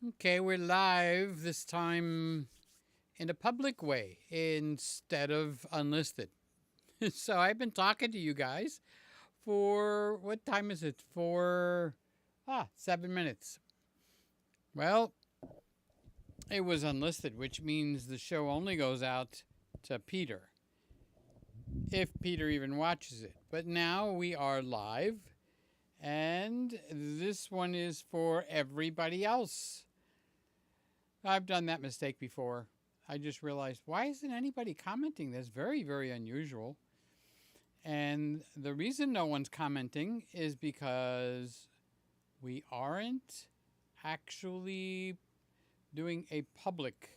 Okay, we're live this time in a public way instead of unlisted. So I've been talking to you guys for what time is it? For 7 minutes. Well, it was unlisted, which means the show only goes out to Peter, if Peter even watches it. But now we are live, and this one is for everybody else. I've done that mistake before. I just realized, why isn't anybody commenting? That's very, very unusual. And the reason no one's commenting is because we aren't actually doing a public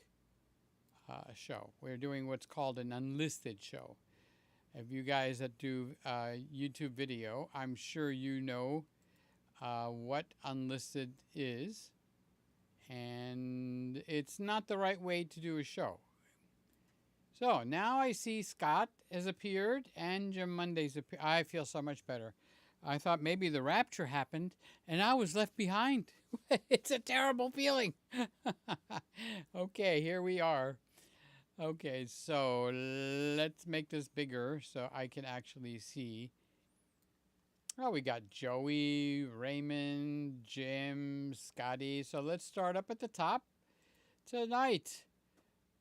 show. We're doing what's called an unlisted show. If you guys that do YouTube video, I'm sure you know what unlisted is. And it's not the right way to do a show. So now I see Scott has appeared and Jim Monday's appeared. I feel so much better. I thought maybe the rapture happened and I was left behind. It's a terrible feeling. Okay, here we are. Okay, so let's make this bigger so I can actually see. Oh, we got Joey, Raymond, Jim, Scotty. So let's start up at the top. Tonight,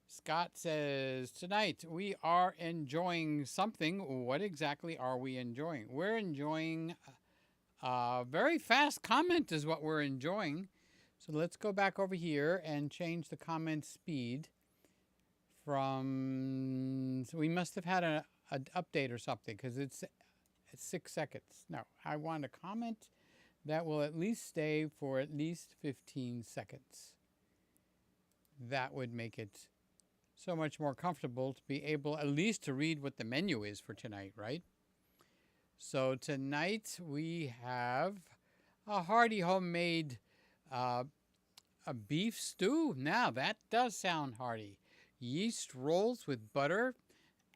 Scott says, tonight we are enjoying something. What exactly are we enjoying? We're enjoying very fast comment is what we're enjoying. So let's go back over here and change the comment speed from, so we must have had an update or something because it's 6 seconds. No, I want a comment that will at least stay for at least 15 seconds. That would make it so much more comfortable to be able at least to read what the menu is for tonight, right? So tonight we have a hearty homemade a beef stew. Now that does sound hearty. Yeast rolls with butter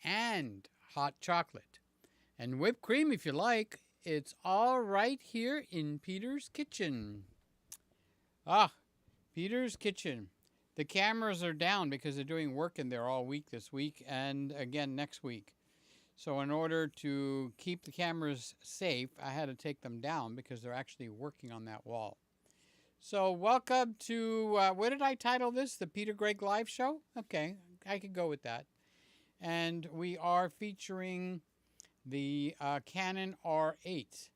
and hot chocolate. And whipped cream if you like. It's all right here in Peter's Kitchen. Peter's Kitchen. The cameras are down because they're doing work in there all week this week and again next week. So in order to keep the cameras safe, I had to take them down because they're actually working on that wall. So welcome to, what did I title this? The Peter Gregg Live Show? Okay, I could go with that. And we are featuring the Canon R8.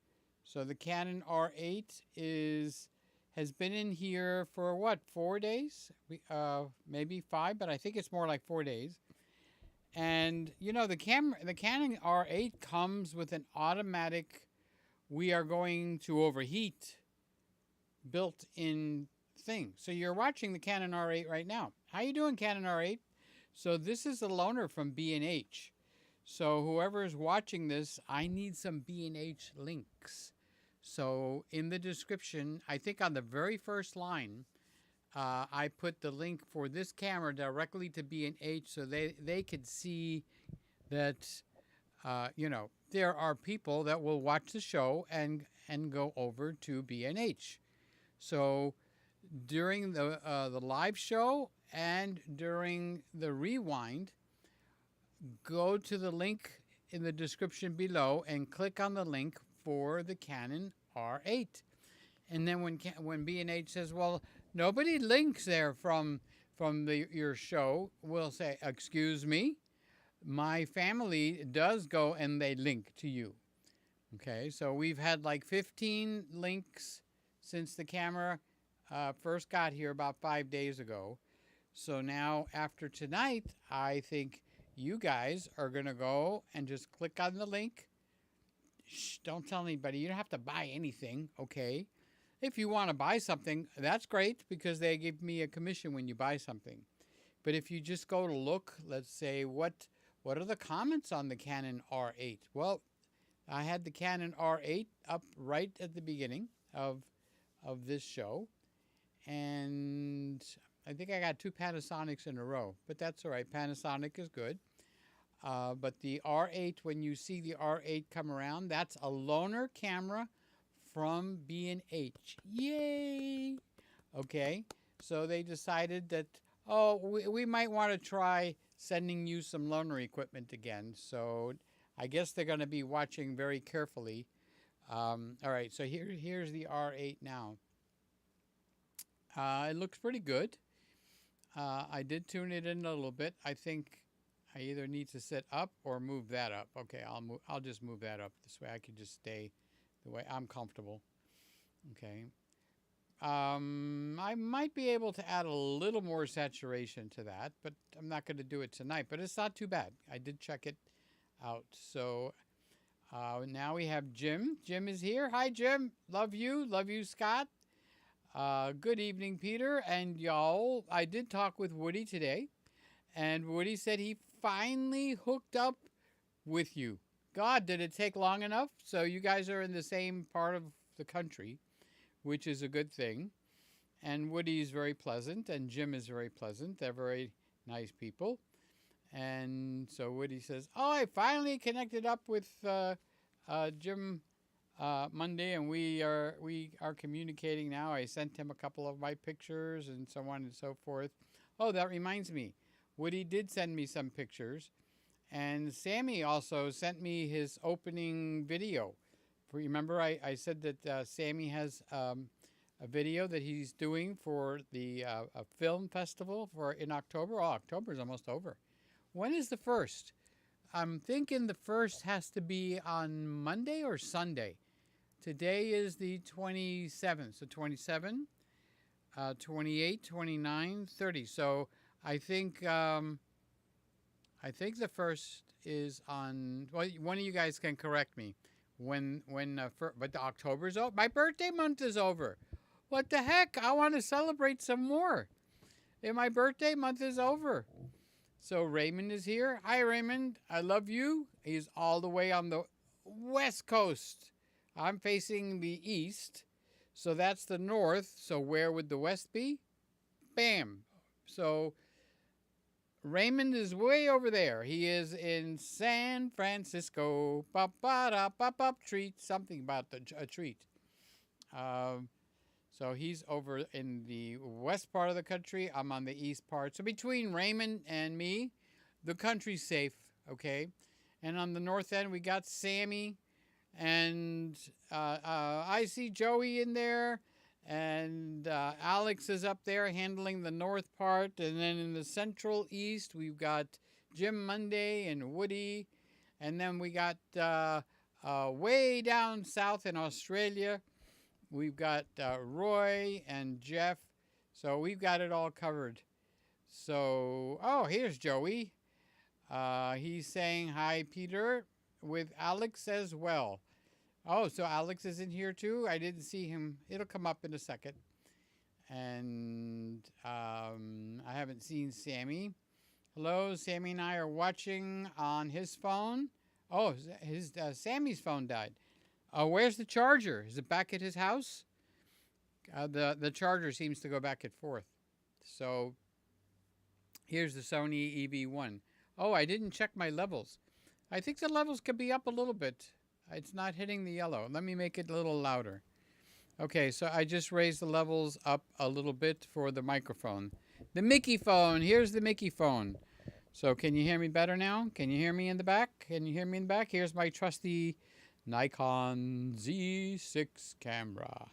So the Canon R8 has been in here for what, 4 days? Maybe 5, but I think it's more like 4 days. And you know the Canon R8 comes with an automatic we are going to overheat built-in thing. So you're watching the Canon R8 right now. How you doing, Canon R8? So this is a loaner from B&H. So whoever is watching this, I need some B&H links. So in the description, I think on the very first line, I put the link for this camera directly to B&H so they could see that, there are people that will watch the show and go over to B&H. So during the live show and during the rewind, go to the link in the description below and click on the link for the Canon R8. And then when B&H says, well, nobody links there from your show, we'll say, excuse me, my family does go and they link to you. Okay, so we've had like 15 links since the camera first got here about 5 days ago. So now after tonight, I think you guys are going to go and just click on the link. Shh, don't tell anybody. You don't have to buy anything, okay? If you want to buy something, that's great because they give me a commission when you buy something. But if you just go to look, let's say, what are the comments on the Canon R8? Well, I had the Canon R8 up right at the beginning of this show. And I think I got 2 Panasonics in a row, but that's all right. Panasonic is good. But the R8, when you see the R8 come around, that's a loaner camera from B&H. Yay! Okay, So they decided that, oh, we might want to try sending you some loaner equipment again. So I guess they're going to be watching very carefully. All right, so here's the R8 now. It looks pretty good. I did tune it in a little bit. I think I either need to sit up or move that up. Okay, I'll just move that up. This way I can just stay the way I'm comfortable. Okay. I might be able to add a little more saturation to that, but I'm not going to do it tonight. But it's not too bad. I did check it out. So now we have Jim. Jim is here. Hi, Jim. Love you. Love you, Scott. Good evening, Peter. And y'all, I did talk with Woody today. And Woody said he finally hooked up with you. God, did it take long enough? So you guys are in the same part of the country, which is a good thing. And Woody's very pleasant, and Jim is very pleasant. They're very nice people. And so Woody says, oh, I finally connected up with Jim Monday, and we are communicating now. I sent him a couple of my pictures and so on and so forth. Oh, that reminds me. Woody did send me some pictures. And Sammy also sent me his opening video. Remember, I said that Sammy has a video that he's doing for the a film festival in October. Oh, October is almost over. When is the first? I'm thinking the first has to be on Monday or Sunday. Today is the 27th. So 27, 28, 29, 30. So I think the first is on. Well, one of you guys can correct me. But the October's over. My birthday month is over. What the heck? I want to celebrate some more. And my birthday month is over. So Raymond is here. Hi, Raymond. I love you. He's all the way on the west coast. I'm facing the east. So that's the north. So where would the west be? Bam. So Raymond is way over there. He is in San Francisco. Treat. Something about a treat. So he's over in the west part of the country. I'm on the east part. So between Raymond and me, the country's safe, okay? And on the north end, we got Sammy. And I see Joey in there. And Alex is up there handling the north part. And then in the central east, we've got Jim Monday and Woody. And then we got way down south in Australia, we've got Roy and Jeff. So we've got it all covered. So, oh, here's Joey. He's saying hi, Peter, with Alex as well. Oh, so Alex is in here too? I didn't see him. It'll come up in a second. And I haven't seen Sammy. Hello, Sammy and I are watching on his phone. Oh, Sammy's phone died. Where's the charger? Is it back at his house? The charger seems to go back and forth. So here's the Sony EV1. Oh, I didn't check my levels. I think the levels could be up a little bit. It's not hitting the yellow. Let me make it a little louder. Okay, so I just raised the levels up a little bit for the microphone. The Mickey phone. Here's the Mickey phone. So can you hear me better now? Can you hear me in the back? Can you hear me in the back? Here's my trusty Nikon Z6 camera.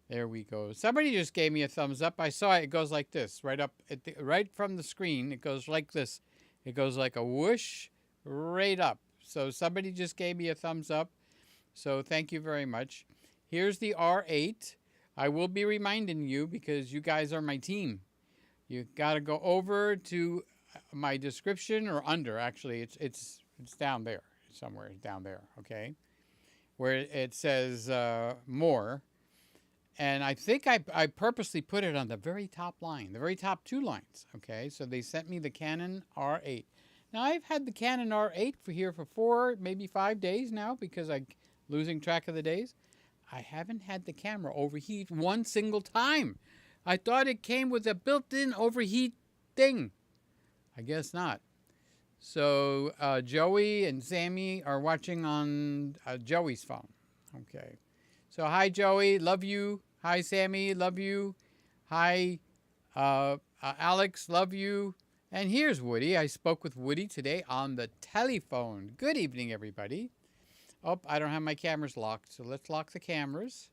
There we go. Somebody just gave me a thumbs up. I saw it. It goes like this. Right from the screen. It goes like this. It goes like a whoosh right up. So somebody just gave me a thumbs up. So thank you very much. Here's the R8. I will be reminding you because you guys are my team. You got to go over to my description or under. Actually, it's down there somewhere. Down there. Okay, where it says more. And I think I purposely put it on the very top line, the very top two lines. Okay, so they sent me the Canon R8. Now, I've had the Canon R8 for 4, maybe 5 days now because I'm losing track of the days. I haven't had the camera overheat one single time. I thought it came with a built-in overheat thing. I guess not. So Joey and Sammy are watching on Joey's phone. Okay. So hi, Joey. Love you. Hi, Sammy. Love you. Hi, Alex, love you. And here's Woody. I spoke with Woody today on the telephone. Good evening, everybody. Oh, I don't have my cameras locked, so let's lock the cameras.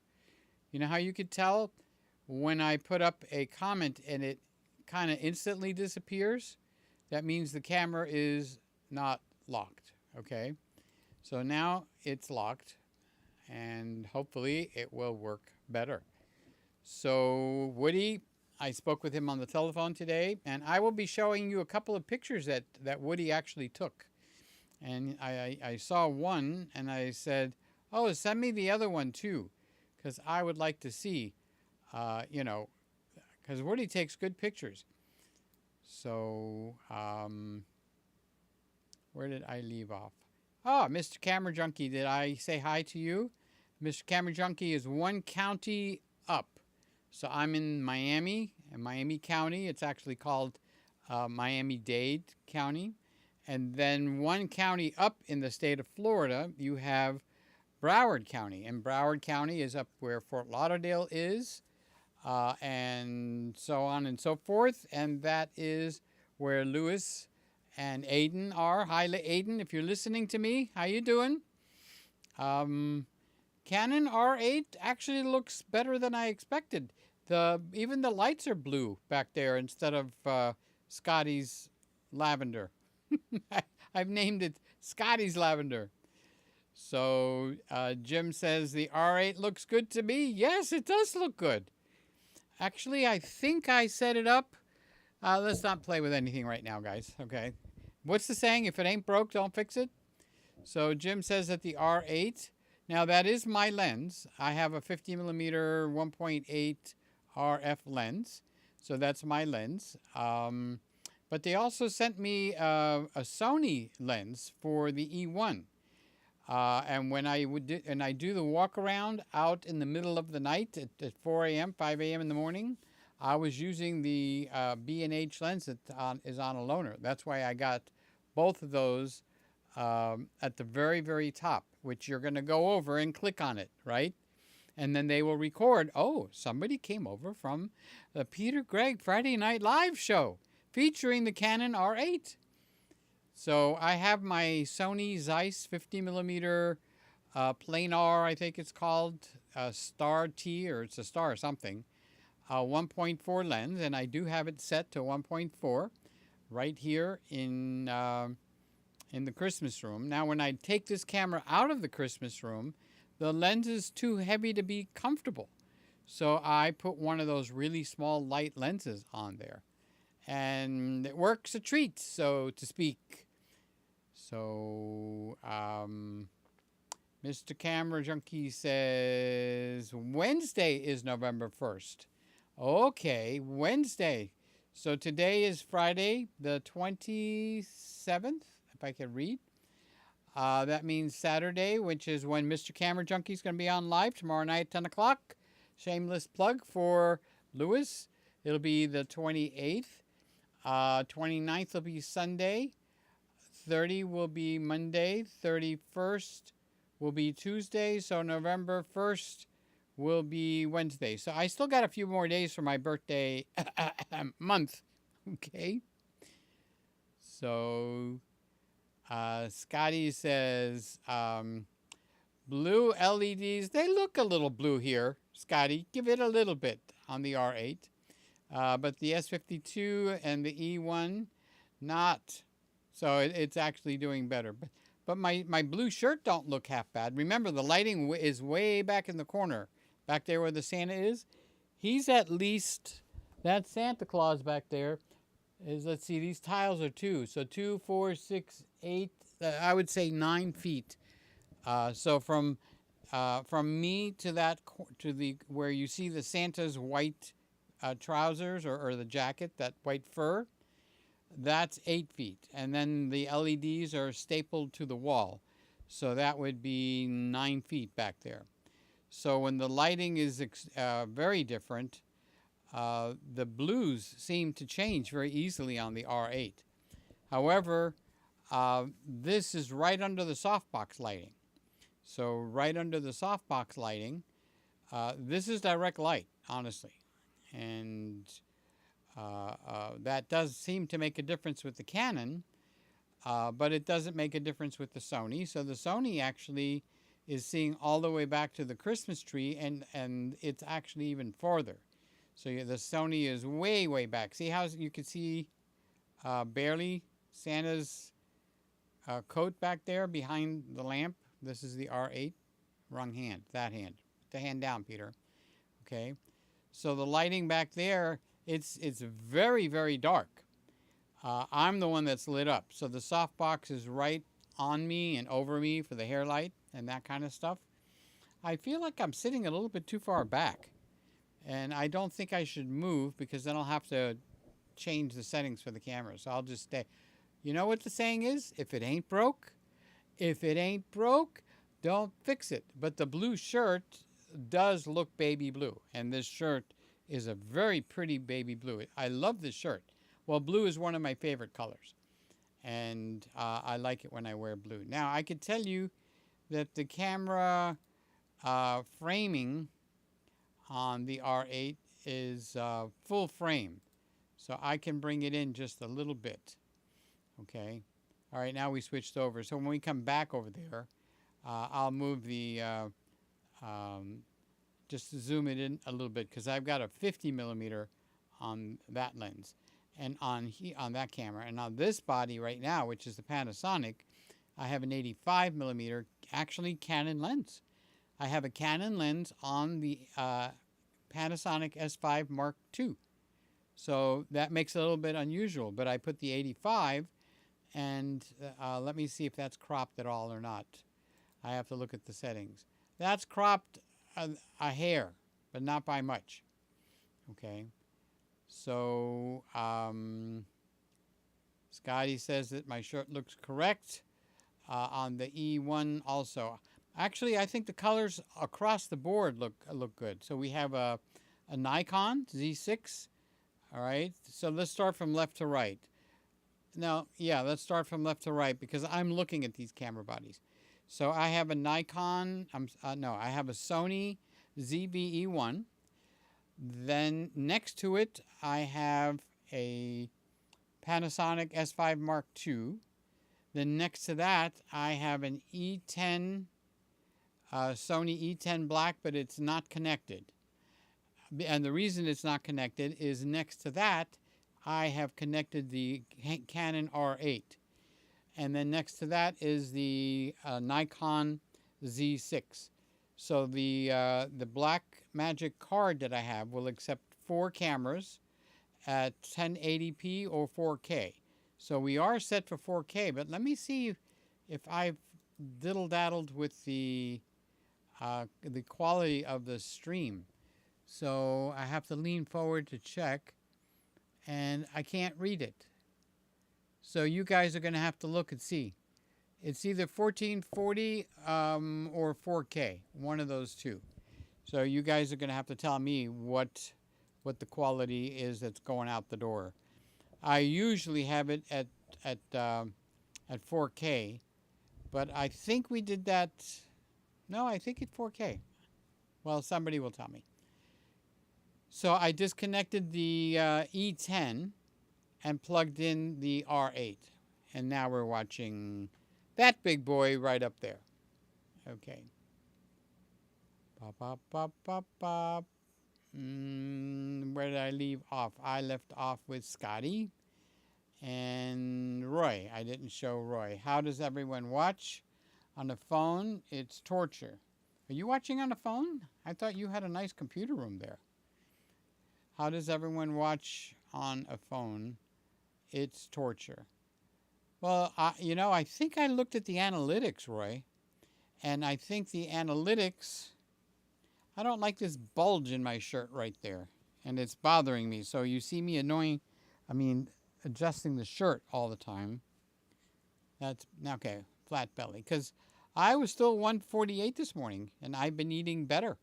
You know how you could tell when I put up a comment and it kind of instantly disappears? That means the camera is not locked, okay? So now it's locked, and hopefully it will work better. So Woody, I spoke with him on the telephone today, and I will be showing you a couple of pictures that Woody actually took. And I saw one, and I said, oh, send me the other one too, because I would like to see, you know, because Woody takes good pictures. So, where did I leave off? Oh, Mr. Camera Junkie, did I say hi to you? Mr. Camera Junkie is one county up. So I'm in Miami, in Miami County. It's actually called Miami-Dade County. And then one county up in the state of Florida, you have Broward County. And Broward County is up where Fort Lauderdale is, and so on and so forth. And that is where Lewis and Aiden are. Hi, Aiden, if you're listening to me, how you doing? Canon R8 actually looks better than I expected. Even the lights are blue back there instead of Scotty's lavender. I've named it Scotty's lavender. So Jim says the R8 looks good to me. Yes, it does look good. Actually, I think I set it up. Let's not play with anything right now, guys. Okay. What's the saying? If it ain't broke, don't fix it. So Jim says that the R8. Now that is my lens. I have a 50mm 1.8 RF lens. So that's my lens. But they also sent me a Sony lens for the E1. And when I do the walk around out in the middle of the night at 4 a.m., 5 a.m. in the morning, I was using the B&H lens that is on a loaner. That's why I got both of those at the very, very top, which you're going to go over and click on it, right? And then they will record, oh, somebody came over from the Peter Gregg Friday Night Live show featuring the Canon R8. So I have my Sony Zeiss 50mm planar, I think it's called, Star T, or it's a Star something, 1.4 lens, and I do have it set to 1.4 right here in the Christmas room. Now, when I take this camera out of the Christmas room, the lens is too heavy to be comfortable. So I put one of those really small light lenses on there. And it works a treat, so to speak. So, Mr. Camera Junkie says Wednesday is November 1st. Okay, Wednesday. So today is Friday, the 27th, if I can read. That means Saturday, which is when Mr. Camera Junkie is going to be on live tomorrow night at 10 o'clock. Shameless plug for Lewis. It'll be the 28th. 29th will be Sunday. 30 will be Monday. 31st will be Tuesday. So November 1st will be Wednesday. So I still got a few more days for my birthday month. Okay. So Scotty says blue LEDs. They look a little blue here. Scotty, give it a little bit on the R8. But the S52 and the E1, not. So it's actually doing better. But my blue shirt don't look half bad. Remember, the lighting is way back in the corner. Back there where the Santa is. He's at least, that Santa Claus back there is, let's see, these tiles are 2. So 2, 4, 6, 8, I would say 9 feet. So from me to the where you see the Santa's white trousers or the jacket, that white fur, that's 8 feet. And then the LEDs are stapled to the wall. So that would be 9 feet back there. So when the lighting is very different, the blues seem to change very easily on the R8. However, this is right under the softbox lighting. So right under the softbox lighting, this is direct light, honestly. And That does seem to make a difference with the Canon, but it doesn't make a difference with the Sony. So the Sony actually is seeing all the way back to the Christmas tree, and it's actually even farther. So the Sony is way, way back. See how you can see barely Santa's coat back there behind the lamp? This is the R8. Wrong hand. That hand. Put the hand down, Peter. Okay. So the lighting back there, it's very, very dark. I'm the one that's lit up. So the softbox is right on me and over me for the hair light and that kind of stuff. I feel like I'm sitting a little bit too far back. And I don't think I should move because then I'll have to change the settings for the camera. So I'll just stay. You know what the saying is? If it ain't broke, don't fix it. But the blue shirt does look baby blue. And this shirt is a very pretty baby blue. I love this shirt. Well, blue is one of my favorite colors. And I like it when I wear blue. Now, I could tell you that the camera framing on the R8 is full frame. So I can bring it in just a little bit. Okay. All right, now we switched over. So when we come back over there, I'll move the, just to zoom it in a little bit because I've got a 50 millimeter on that lens and on that camera. And on this body right now, which is the Panasonic, I have an 85 millimeter, actually Canon lens. I have a Canon lens on the Panasonic S5 Mark II. So that makes it a little bit unusual, but I put the 85 and let me see if that's cropped at all or not. I have to look at the settings. That's cropped a hair, but not by much. Okay. So Scotty says that my shirt looks correct on the E1 also. Actually, I think the colors across the board look good. So we have a Nikon Z6. All right. So let's start from left to right. Now, yeah, let's start from left to right because I'm looking at these camera bodies. So I have a Nikon. I have a Sony ZV-E1. Then next to it, I have a Panasonic S5 Mark II. Then next to that, I have an E10, Sony E10 Black, but it's not connected. And the reason it's not connected is next to that, I have connected the Canon R8. And then next to that is the Nikon Z6. So the Black Magic card that I have will accept 4 cameras at 1080p or 4K. So we are set for 4K, but let me see if I've diddle-daddled with the quality of the stream. So I have to lean forward to check, and I can't read it. So you guys are going to have to look and see. It's either 1440 or 4K, one of those two. So you guys are going to have to tell me what the quality is that's going out the door. I usually have it at 4K, but I think we did that. No, I think it's 4K. Well, somebody will tell me. So I disconnected the E10 and plugged in the R8. And now we're watching that big boy right up there. Okay. Pop, pop, pop, pop, pop. Where did I leave off? I left off with Scotty and Roy. I didn't show Roy. How does everyone watch? On a phone, it's torture. Are you watching on a phone? I thought you had a nice computer room there. How does everyone watch on a phone? It's torture. Well, I think I looked at the analytics, Roy, and I think the analytics, I don't like this bulge in my shirt right there, and it's bothering me. So you see me adjusting the shirt all the time. That's, okay, flat belly, because I was still 148 this morning, and I've been eating better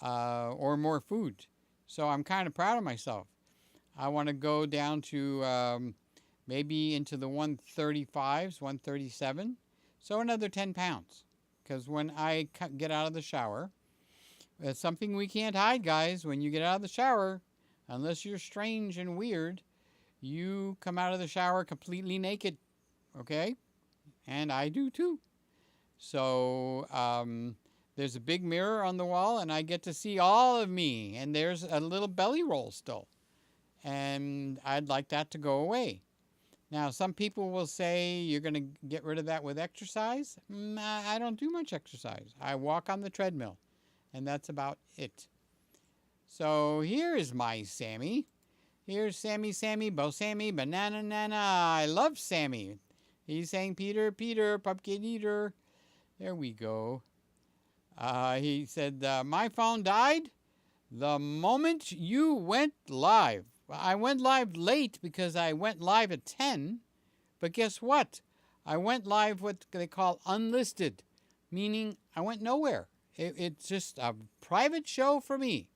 or more food. So I'm kind of proud of myself. I want to go down to maybe into the 135s, 137. So another 10 pounds. Because when I get out of the shower, it's something we can't hide, guys. When you get out of the shower, unless you're strange and weird, you come out of the shower completely naked, okay? And I do too. So there's a big mirror on the wall, and I get to see all of me. And there's a little belly roll still. And I'd like that to go away. Now, some people will say you're going to get rid of that with exercise. I don't do much exercise. I walk on the treadmill, and that's about it. So here is my Sammy. Here's Sammy, Sammy, Bo Sammy, Banana Nana. I love Sammy. He's saying, Peter, Peter, pumpkin eater. There we go. He said, my phone died the moment you went live. I went live late because I went live at 10. But guess what? I went live what they call unlisted, meaning I went nowhere. It's just a private show for me.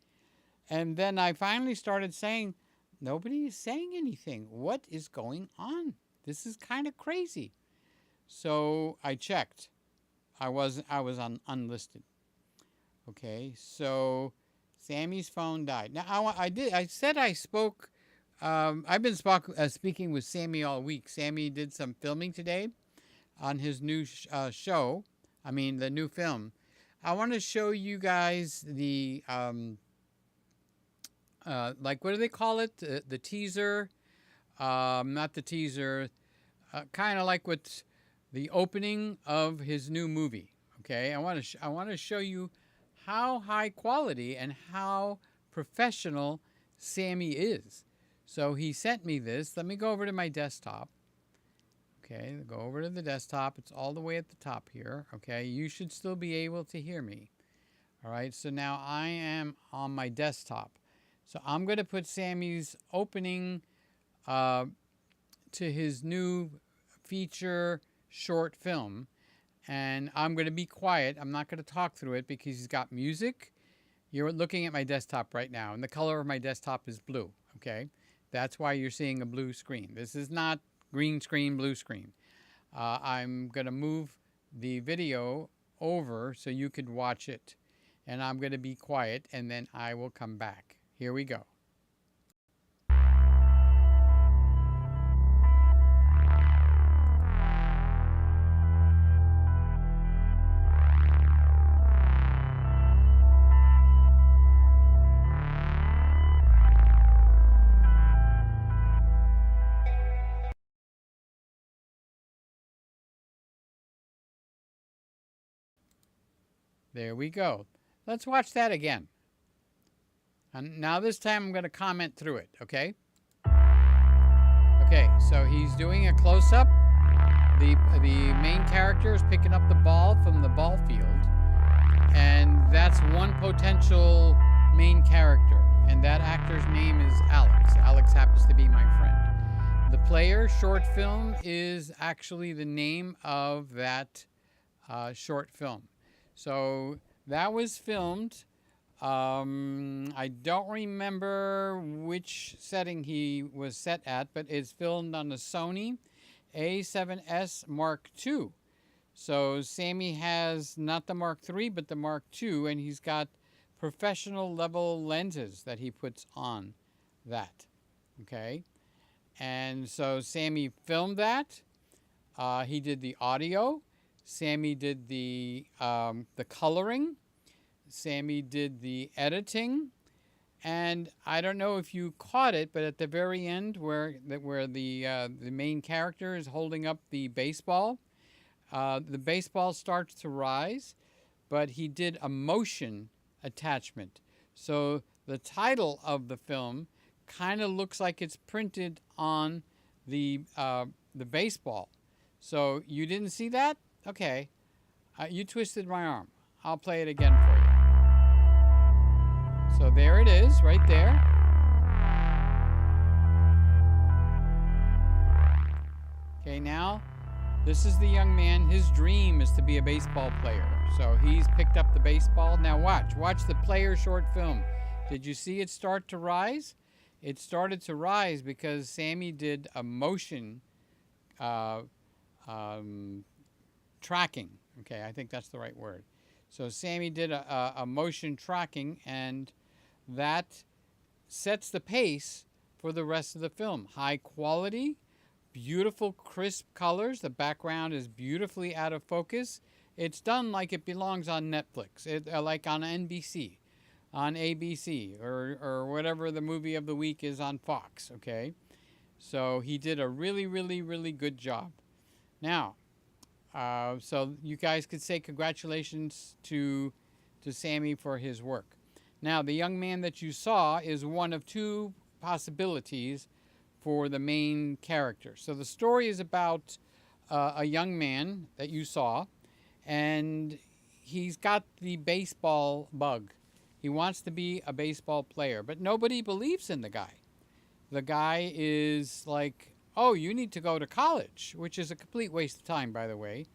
And then I finally started saying, nobody is saying anything. What is going on? This is kind of crazy. So I checked. I was on unlisted. Okay, so Sammy's phone died. Now I said I spoke. I've been speaking with Sammy all week. Sammy did some filming today on his new show. I mean the new film. I want to show you guys the like what do they call it? The teaser. Not the teaser. Kind of like what's the opening of his new movie. Okay, I want to show you how high quality and how professional Sammy is. So he sent me this. Let me go over to my desktop. Okay, go over to the desktop. It's all the way at the top here. Okay, you should still be able to hear me. All right, so now I am on my desktop. So I'm going to put Sammy's opening to his new feature short film. And I'm going to be quiet. I'm not going to talk through it because he's got music. You're looking at my desktop right now, and the color of my desktop is blue, okay? That's why you're seeing a blue screen. This is not green screen, blue screen. I'm going to move the video over so you could watch it. And I'm going to be quiet, and then I will come back. Here we go. There we go. Let's watch that again. And now this time I'm going to comment through it, okay? Okay, so he's doing a close-up. The main character is picking up the ball from the ball field. And that's one potential main character. And that actor's name is Alex. Alex happens to be my friend. The player short film is actually the name of that short film. So that was filmed. I don't remember which setting he was set at, but it's filmed on the Sony A7S Mark II. So Sammy has not the Mark III, but the Mark II, and he's got professional level lenses that he puts on that. Okay, and so Sammy filmed that. He did the audio. Sammy did the coloring. Sammy did the editing. And I don't know if you caught it, but at the very end where the main character is holding up the baseball starts to rise, but he did a motion attachment. So the title of the film kind of looks like it's printed on the baseball. So you didn't see that? Okay, you twisted my arm. I'll play it again for you. So there it is, right there. Okay, now this is the young man. His dream is to be a baseball player. So he's picked up the baseball. Now watch the player short film. Did you see it start to rise? It started to rise because Sammy did a motion tracking. Okay, I think that's the right word. So Sammy did a motion tracking, and that sets the pace for the rest of the film. High quality, beautiful, crisp colors. The background is beautifully out of focus. It's done like it belongs on Netflix, like on NBC, on ABC, or whatever the movie of the week is on Fox, okay? So he did a really, really, really good job. Now, so you guys could say congratulations to Sammy for his work. Now, the young man that you saw is one of two possibilities for the main character. So the story is about a young man that you saw, and he's got the baseball bug. He wants to be a baseball player, but nobody believes in the guy. The guy is like, oh, you need to go to college, which is a complete waste of time, by the way,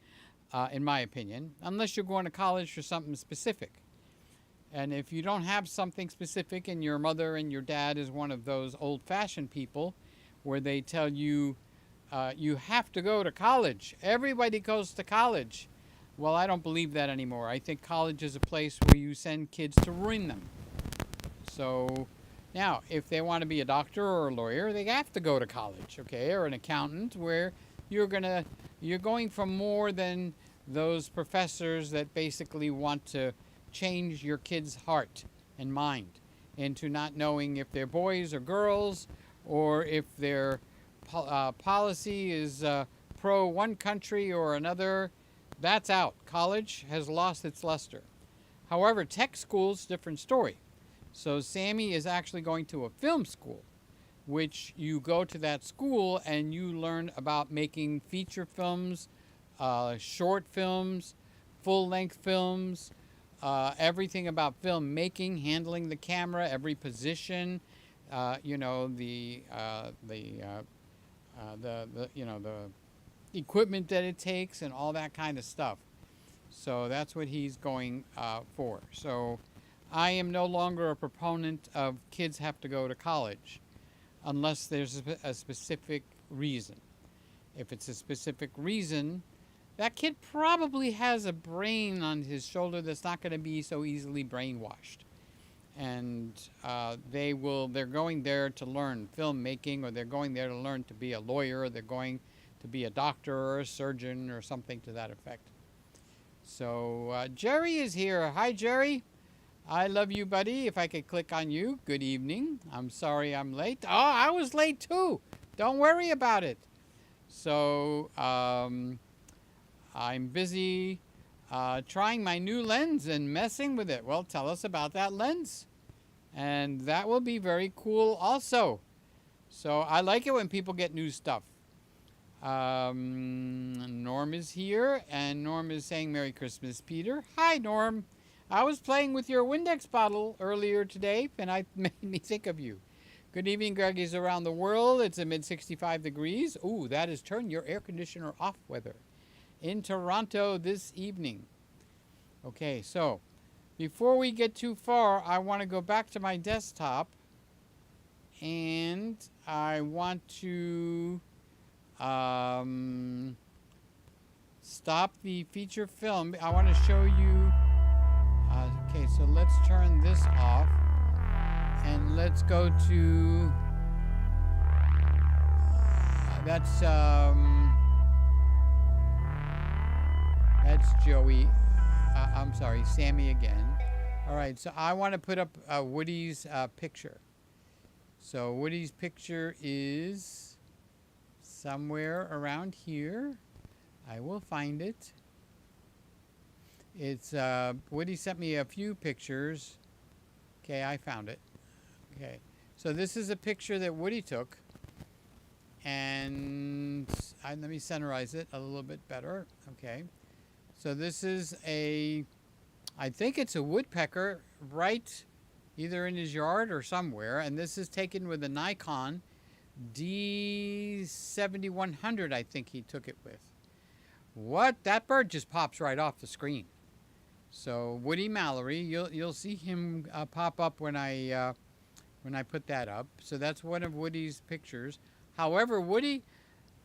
in my opinion, unless you're going to college for something specific. And if you don't have something specific and your mother and your dad is one of those old-fashioned people where they tell you, you have to go to college. Everybody goes to college. Well, I don't believe that anymore. I think college is a place where you send kids to ruin them. So now, if they want to be a doctor or a lawyer, they have to go to college, okay, or an accountant, where you're going from more than those professors that basically want to change your kid's heart and mind into not knowing if they're boys or girls, or if their policy is pro one country or another. That's out. College has lost its luster. However, tech school's a different story. So Sammy is actually going to a film school, which you go to that school and you learn about making feature films, short films, full-length films, everything about filmmaking, handling the camera, every position, the equipment that it takes, and all that kind of stuff. So that's what he's going for. So I am no longer a proponent of kids have to go to college unless there's a specific reason. If it's a specific reason, that kid probably has a brain on his shoulder that's not going to be so easily brainwashed. And they're going there to learn filmmaking, or they're going there to learn to be a lawyer, or they're going to be a doctor or a surgeon or something to that effect. So Jerry is here. Hi, Jerry. I love you, buddy. If I could click on you. Good evening. I'm sorry I'm late. Oh, I was late too. Don't worry about it. So I'm busy trying my new lens and messing with it. Well, tell us about that lens. And that will be very cool also. So I like it when people get new stuff. Norm is here, and Norm is saying Merry Christmas, Peter. Hi, Norm. I was playing with your Windex bottle earlier today, and it made me think of you. Good evening, Gregg is around the world. It's a mid-65 degrees. Ooh, that is turn your air conditioner off weather in Toronto this evening. Okay, so before we get too far, I want to go back to my desktop, and I want to stop the feature film. I want to show you. Okay, so let's turn this off, and let's go to that's Joey. I'm sorry, Sammy again. All right, so I want to put up Woody's picture. So Woody's picture is somewhere around here. I will find it. It's Woody sent me a few pictures. Okay, I found it. Okay, so this is a picture that Woody took, and let me centerize it a little bit better. Okay, so this is I think it's a woodpecker right either in his yard or somewhere, and this is taken with a Nikon D7100, I think he took it with. What? That bird just pops right off the screen. So Woody Mallory, you'll see him pop up when I put that up. So that's one of Woody's pictures. However, Woody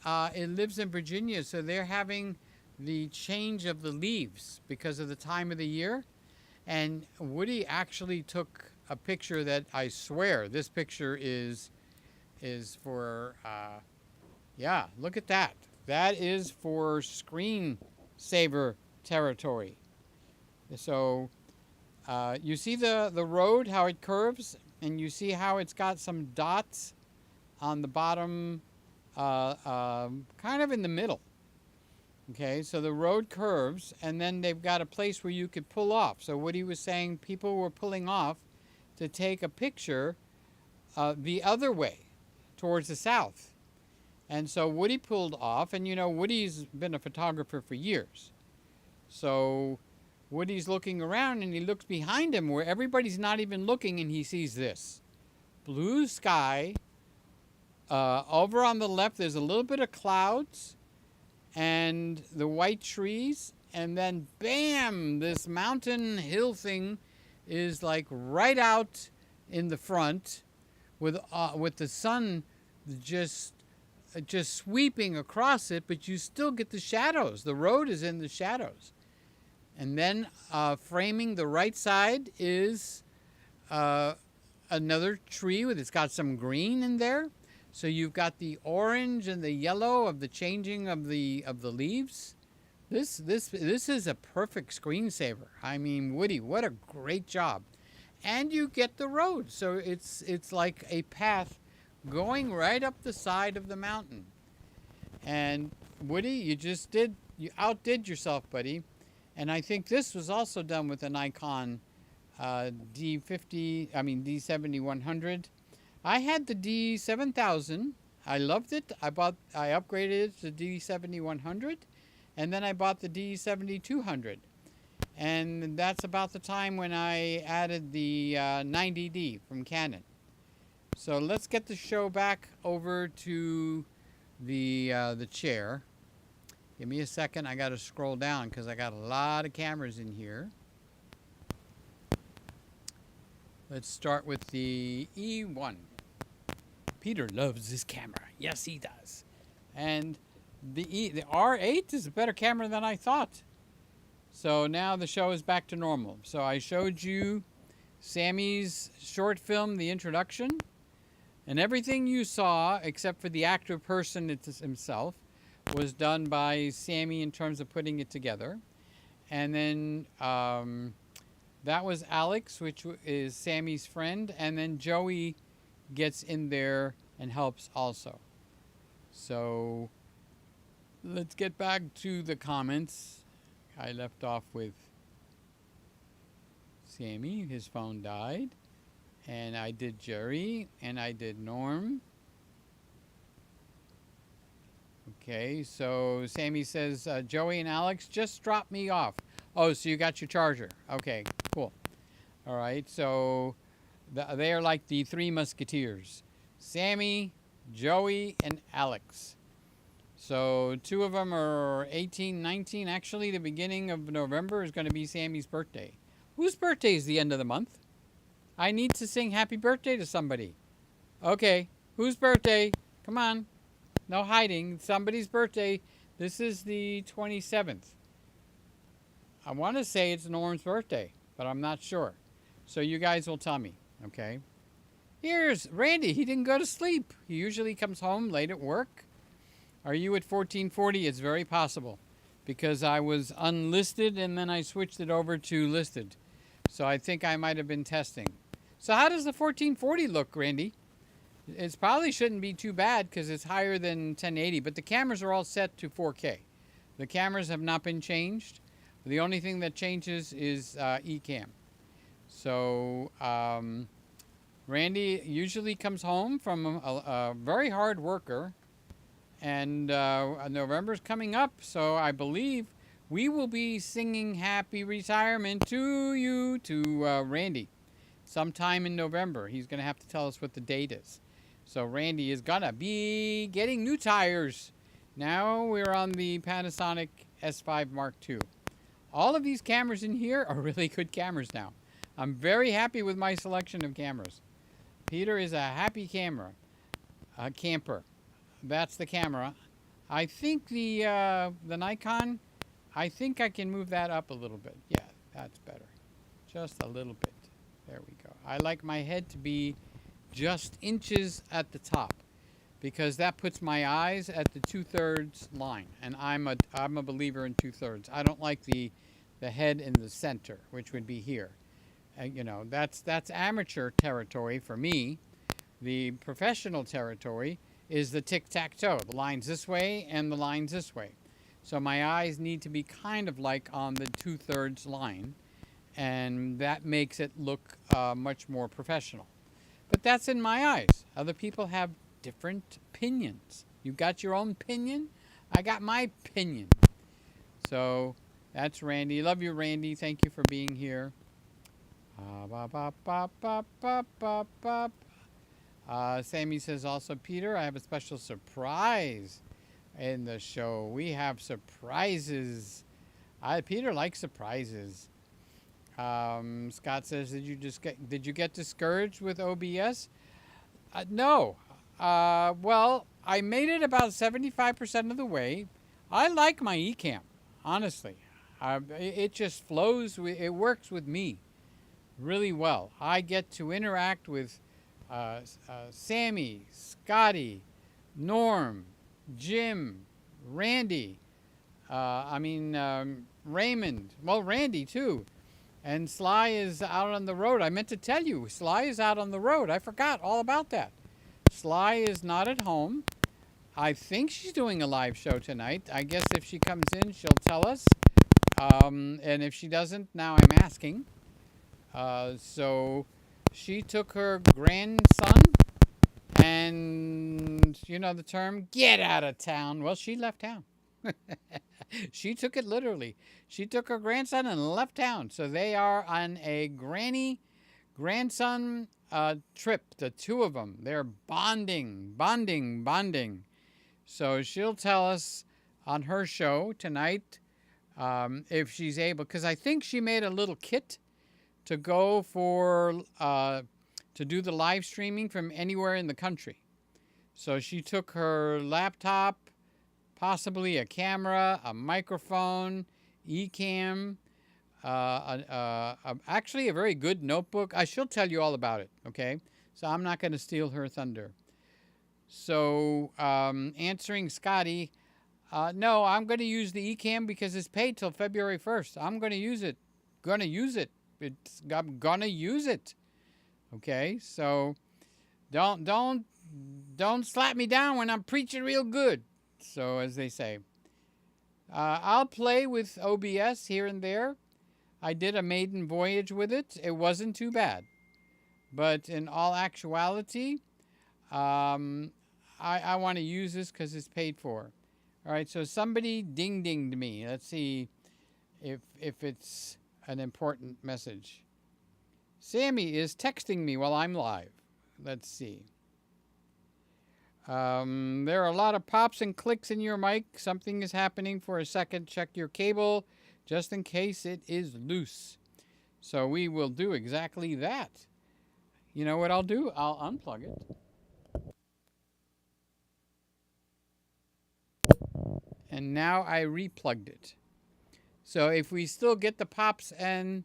it lives in Virginia, so they're having the change of the leaves because of the time of the year. And Woody actually took a picture that I swear this picture is for, yeah, look at that. That is for screensaver territory. So you see the road, how it curves, and you see how it's got some dots on the bottom, kind of in the middle. Okay, so the road curves, and then they've got a place where you could pull off. So what he was saying, people were pulling off to take a picture the other way, towards the south. And so Woody pulled off, and you know, Woody's been a photographer for years. So Woody's looking around, and he looks behind him where everybody's not even looking, and he sees this. Blue sky. Over on the left, there's a little bit of clouds and the white trees, and then bam, this mountain hill thing is like right out in the front with the sun just sweeping across it, but you still get the shadows. The road is in the shadows. And then framing the right side is another tree it's got some green in there. So you've got the orange and the yellow of the changing of the leaves. This is a perfect screensaver. I mean, Woody, what a great job. And you get the road. So it's like a path going right up the side of the mountain. And Woody, you outdid yourself, buddy. And I think this was also done with a Nikon D7100. I had the D7000. I loved it. I upgraded it to D7100, and then I bought the D7200. And that's about the time when I added the 90D from Canon. So let's get the show back over to the chair. Give me a second. I got to scroll down because I got a lot of cameras in here. Let's start with the E1. Peter loves this camera. Yes, he does. And the R8 is a better camera than I thought. So now the show is back to normal. So I showed you Sammy's short film, the introduction, and everything you saw, except for the actor person himself, was done by Sammy in terms of putting it together. And then that was Alex, which is Sammy's friend, and then Joey gets in there and helps also. So let's get back to the comments. I left off with Sammy, his phone died, and I did Jerry, and I did Norm. Okay, so Sammy says, Joey and Alex just dropped me off. Oh, so you got your charger. Okay, cool. All right, so they are like the three musketeers. Sammy, Joey, and Alex. So two of them are 18, 19. Actually, the beginning of November is going to be Sammy's birthday. Whose birthday is the end of the month? I need to sing happy birthday to somebody. Okay, whose birthday? Come on. No hiding. Somebody's birthday. This is the 27th. I want to say it's Norm's birthday, but I'm not sure. So you guys will tell me, okay? Here's Randy. He didn't go to sleep. He usually comes home late at work. Are you at 1440? It's very possible because I was unlisted and then I switched it over to listed. So I think I might have been testing. So how does the 1440 look, Randy? It probably shouldn't be too bad because it's higher than 1080, but the cameras are all set to 4K. The cameras have not been changed. The only thing that changes is Ecamm. So Randy usually comes home from a very hard worker, and November's coming up, so I believe we will be singing Happy Retirement to you to Randy sometime in November. He's going to have to tell us what the date is. So Randy is going to be getting new tires. Now we're on the Panasonic S5 Mark II. All of these cameras in here are really good cameras now. I'm very happy with my selection of cameras. Peter is a happy camper. That's the camera. I think the Nikon, I think I can move that up a little bit. Yeah, that's better. Just a little bit. There we go. I like my head to be just inches at the top, because that puts my eyes at the 2/3 line, and I'm a believer in 2/3. I don't like the head in the center, which would be here. You know, that's amateur territory for me. The professional territory is the tic-tac-toe, the lines this way and the lines this way. So my eyes need to be kind of like on the 2/3 line, and that makes it look much more professional. But that's in my eyes. Other people have different opinions. You got your own opinion? I got my opinion. So that's Randy. Love you, Randy. Thank you for being here. Sammy says also, Peter, I have a special surprise in the show. We have surprises. Peter likes surprises. Scott says, did you get discouraged with OBS? No. Well, I made it about 75% of the way. I like my eCam, honestly. It just flows. It works with me really well. I get to interact with Sammy, Scotty, Norm, Jim, Randy. Raymond. Well, Randy too. And Sly is out on the road. I meant to tell you, Sly is out on the road. I forgot all about that. Sly is not at home. I think she's doing a live show tonight. I guess if she comes in, she'll tell us. And if she doesn't, now I'm asking. So she took her grandson and, you know the term, get out of town. Well, she left town. She took it literally. She took her grandson and left town. So they are on a granny-grandson trip, the two of them. They're bonding. So she'll tell us on her show tonight if she's able, because I think she made a little kit to go for, to do the live streaming from anywhere in the country. So she took her laptop, possibly a camera, a microphone, eCam, actually a very good notebook. She'll tell you all about it, okay? So I'm not going to steal her thunder. So answering Scotty, no, I'm going to use the eCam because it's paid till February 1st. I'm going to use it. I'm going to use it. Okay? So don't slap me down when I'm preaching real good. So as they say, I'll play with OBS here and there. I did a maiden voyage with it. It wasn't too bad. But in all actuality, I want to use this because it's paid for. All right, so somebody dinged me. Let's see if it's an important message. Sammy is texting me while I'm live. Let's see. There are a lot of pops and clicks in your mic. Something is happening for a second. Check your cable just in case it is loose. So we will do exactly that. You know what I'll do? I'll unplug it. And now I replugged it. So if we still get the pops and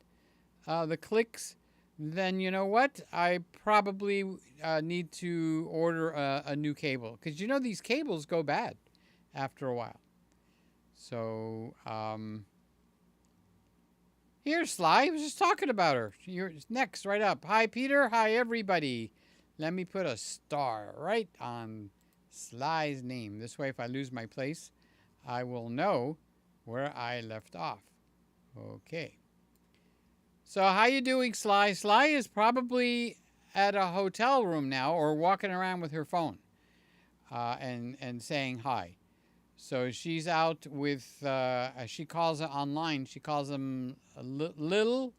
the clicks, then you know what? I probably need to order a new cable. Because you know these cables go bad after a while. So here's Sly. I was just talking about her. You're next, right up. Hi, Peter. Hi, everybody. Let me put a star right on Sly's name. This way, if I lose my place, I will know where I left off. Okay. So how you doing, Sly? Sly is probably at a hotel room now or walking around with her phone and saying hi. So she's out with, she calls it online, she calls him Lil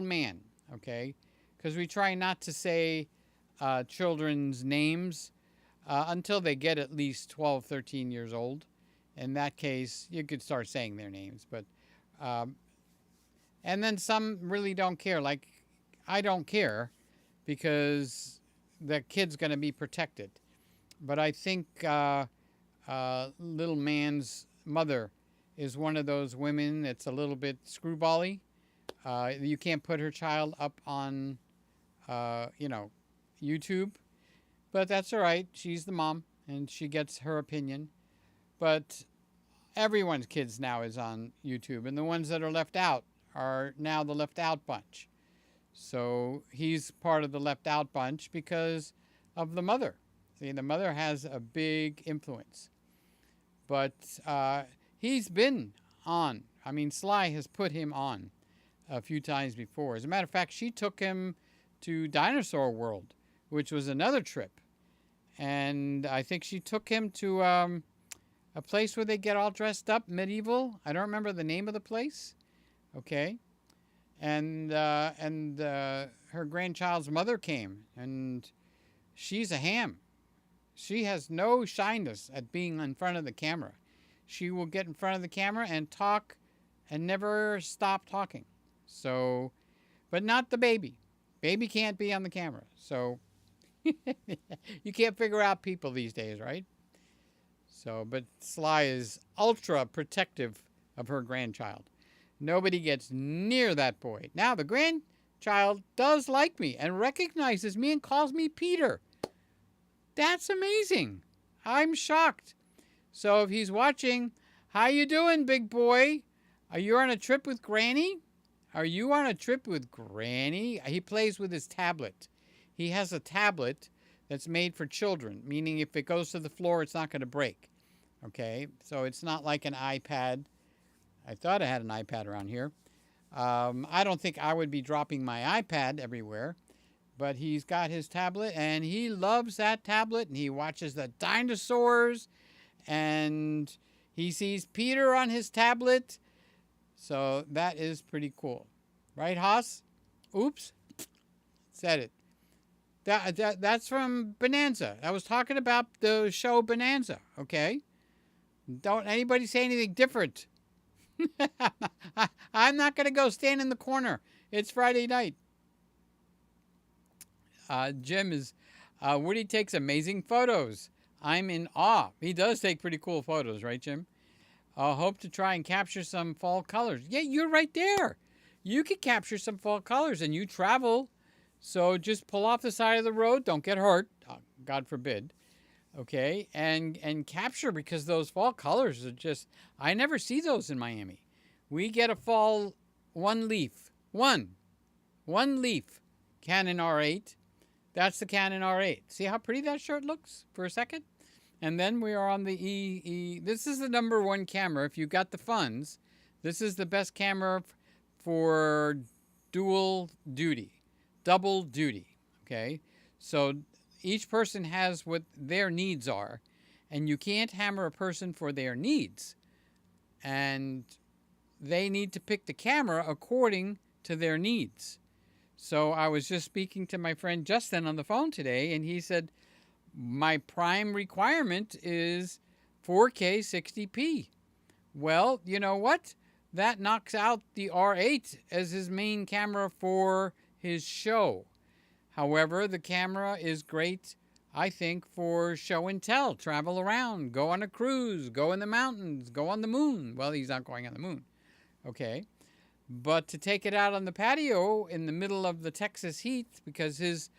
man, okay? Because we try not to say children's names until they get at least 12, 13 years old. In that case, you could start saying their names. But and then some really don't care. Like, I don't care because the kid's going to be protected. But I think little man's mother is one of those women that's a little bit screwbally. You can't put her child up on, you know, YouTube. But that's all right. She's the mom, and she gets her opinion. But everyone's kids now is on YouTube, and the ones that are left out are now the left out bunch. So he's part of the left out bunch because of the mother. See, the mother has a big influence. But he's been on. I mean, Sly has put him on a few times before. As a matter of fact, she took him to Dinosaur World, which was another trip. And I think she took him to a place where they get all dressed up, medieval. I don't remember the name of the place. Okay. And her grandchild's mother came, and she's a ham. She has no shyness at being in front of the camera. She will get in front of the camera and talk and never stop talking. So, but not the baby. Baby can't be on the camera. So, you can't figure out people these days, right? So, but Sly is ultra protective of her grandchild. Nobody gets near that boy. Now, the grandchild does like me and recognizes me and calls me Peter. That's amazing. I'm shocked. So if he's watching, how you doing, big boy? Are you on a trip with Granny? Are you on a trip with Granny? He plays with his tablet. He has a tablet that's made for children, meaning if it goes to the floor, it's not going to break. Okay, so it's not like an iPad. I thought I had an iPad around here. I don't think I would be dropping my iPad everywhere, but he's got his tablet, and he loves that tablet, and he watches the dinosaurs, and he sees Peter on his tablet. So that is pretty cool. Right, Haas? Oops. Said it. That's from Bonanza. I was talking about the show Bonanza, okay? Don't anybody say anything different. I'm not going to go stand in the corner. It's Friday night. Jim is... Woody takes amazing photos. I'm in awe. He does take pretty cool photos, right, Jim? Hope to try and capture some fall colors. Yeah, you're right there. You could capture some fall colors, and you travel. So just pull off the side of the road. Don't get hurt. God forbid. Okay, and capture, because those fall colors are just... I never see those in Miami. We get a fall one leaf. One leaf. Canon R8. That's the Canon R8. See how pretty that shirt looks for a second? And then we are on the E. This is the #1 camera. If you got the funds, this is the best camera for double duty. Okay? So each person has what their needs are, and you can't hammer a person for their needs. And they need to pick the camera according to their needs. So I was just speaking to my friend Justin on the phone today, and he said, my prime requirement is 4K 60p. Well, you know what? That knocks out the R8 as his main camera for his show. However, the camera is great, I think, for show and tell. Travel around, go on a cruise, go in the mountains, go on the moon. Well, he's not going on the moon. Okay. But to take it out on the patio in the middle of the Texas heat, because his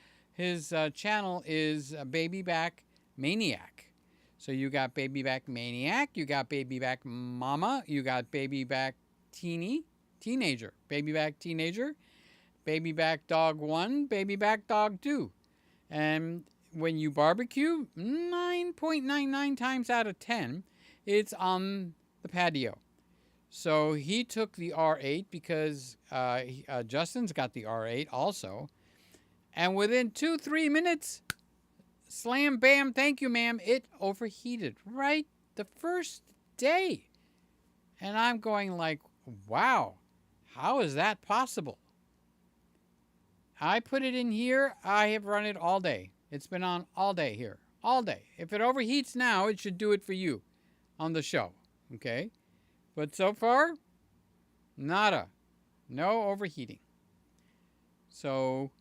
channel is Baby Back Maniac. So you got Baby Back Maniac, you got Baby Back Mama, you got Baby Back Teenager, Baby Back Teenager, Baby Back Dog 1, Baby Back Dog 2. And when you barbecue, 9.99 times out of 10, it's on the patio. So he took the R8 because Justin's got the R8 also. And within 2-3 minutes, slam, bam, thank you, ma'am, it overheated right the first day. And I'm going like, wow, how is that possible? I put it in here. I have run it all day. It's been on all day here, all day. If it overheats now, it should do it for you on the show, okay? But so far, nada. No overheating. So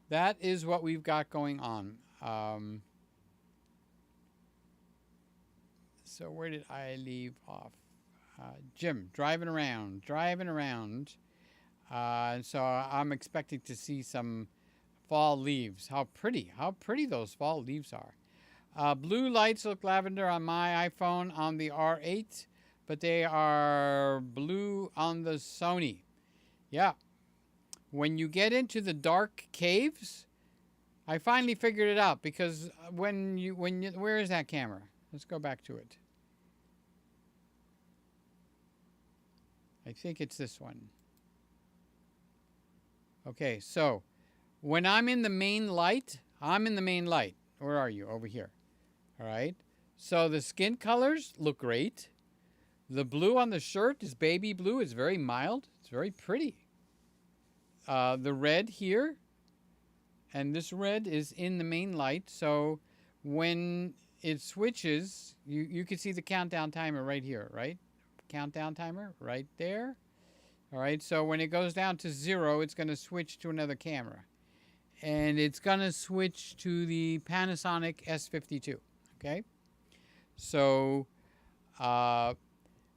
that is what we've got going on. So where did I leave off? Jim, driving around. So I'm expecting to see some fall leaves. How pretty those fall leaves are. Blue lights look lavender on my iPhone on the R8, but they are blue on the Sony. Yeah. When you get into the dark caves, I finally figured it out, because where is that camera? Let's go back to it. I think it's this one. Okay, so when I'm in the main light, Where are you? Over here. All right. So the skin colors look great. The blue on the shirt is baby blue. It's very mild. It's very pretty. The red here, and this red is in the main light. So when it switches, you can see the countdown timer right here, right? Countdown timer right there. All right, so when it goes down to 0, it's going to switch to another camera. And it's going to switch to the Panasonic S52, okay? So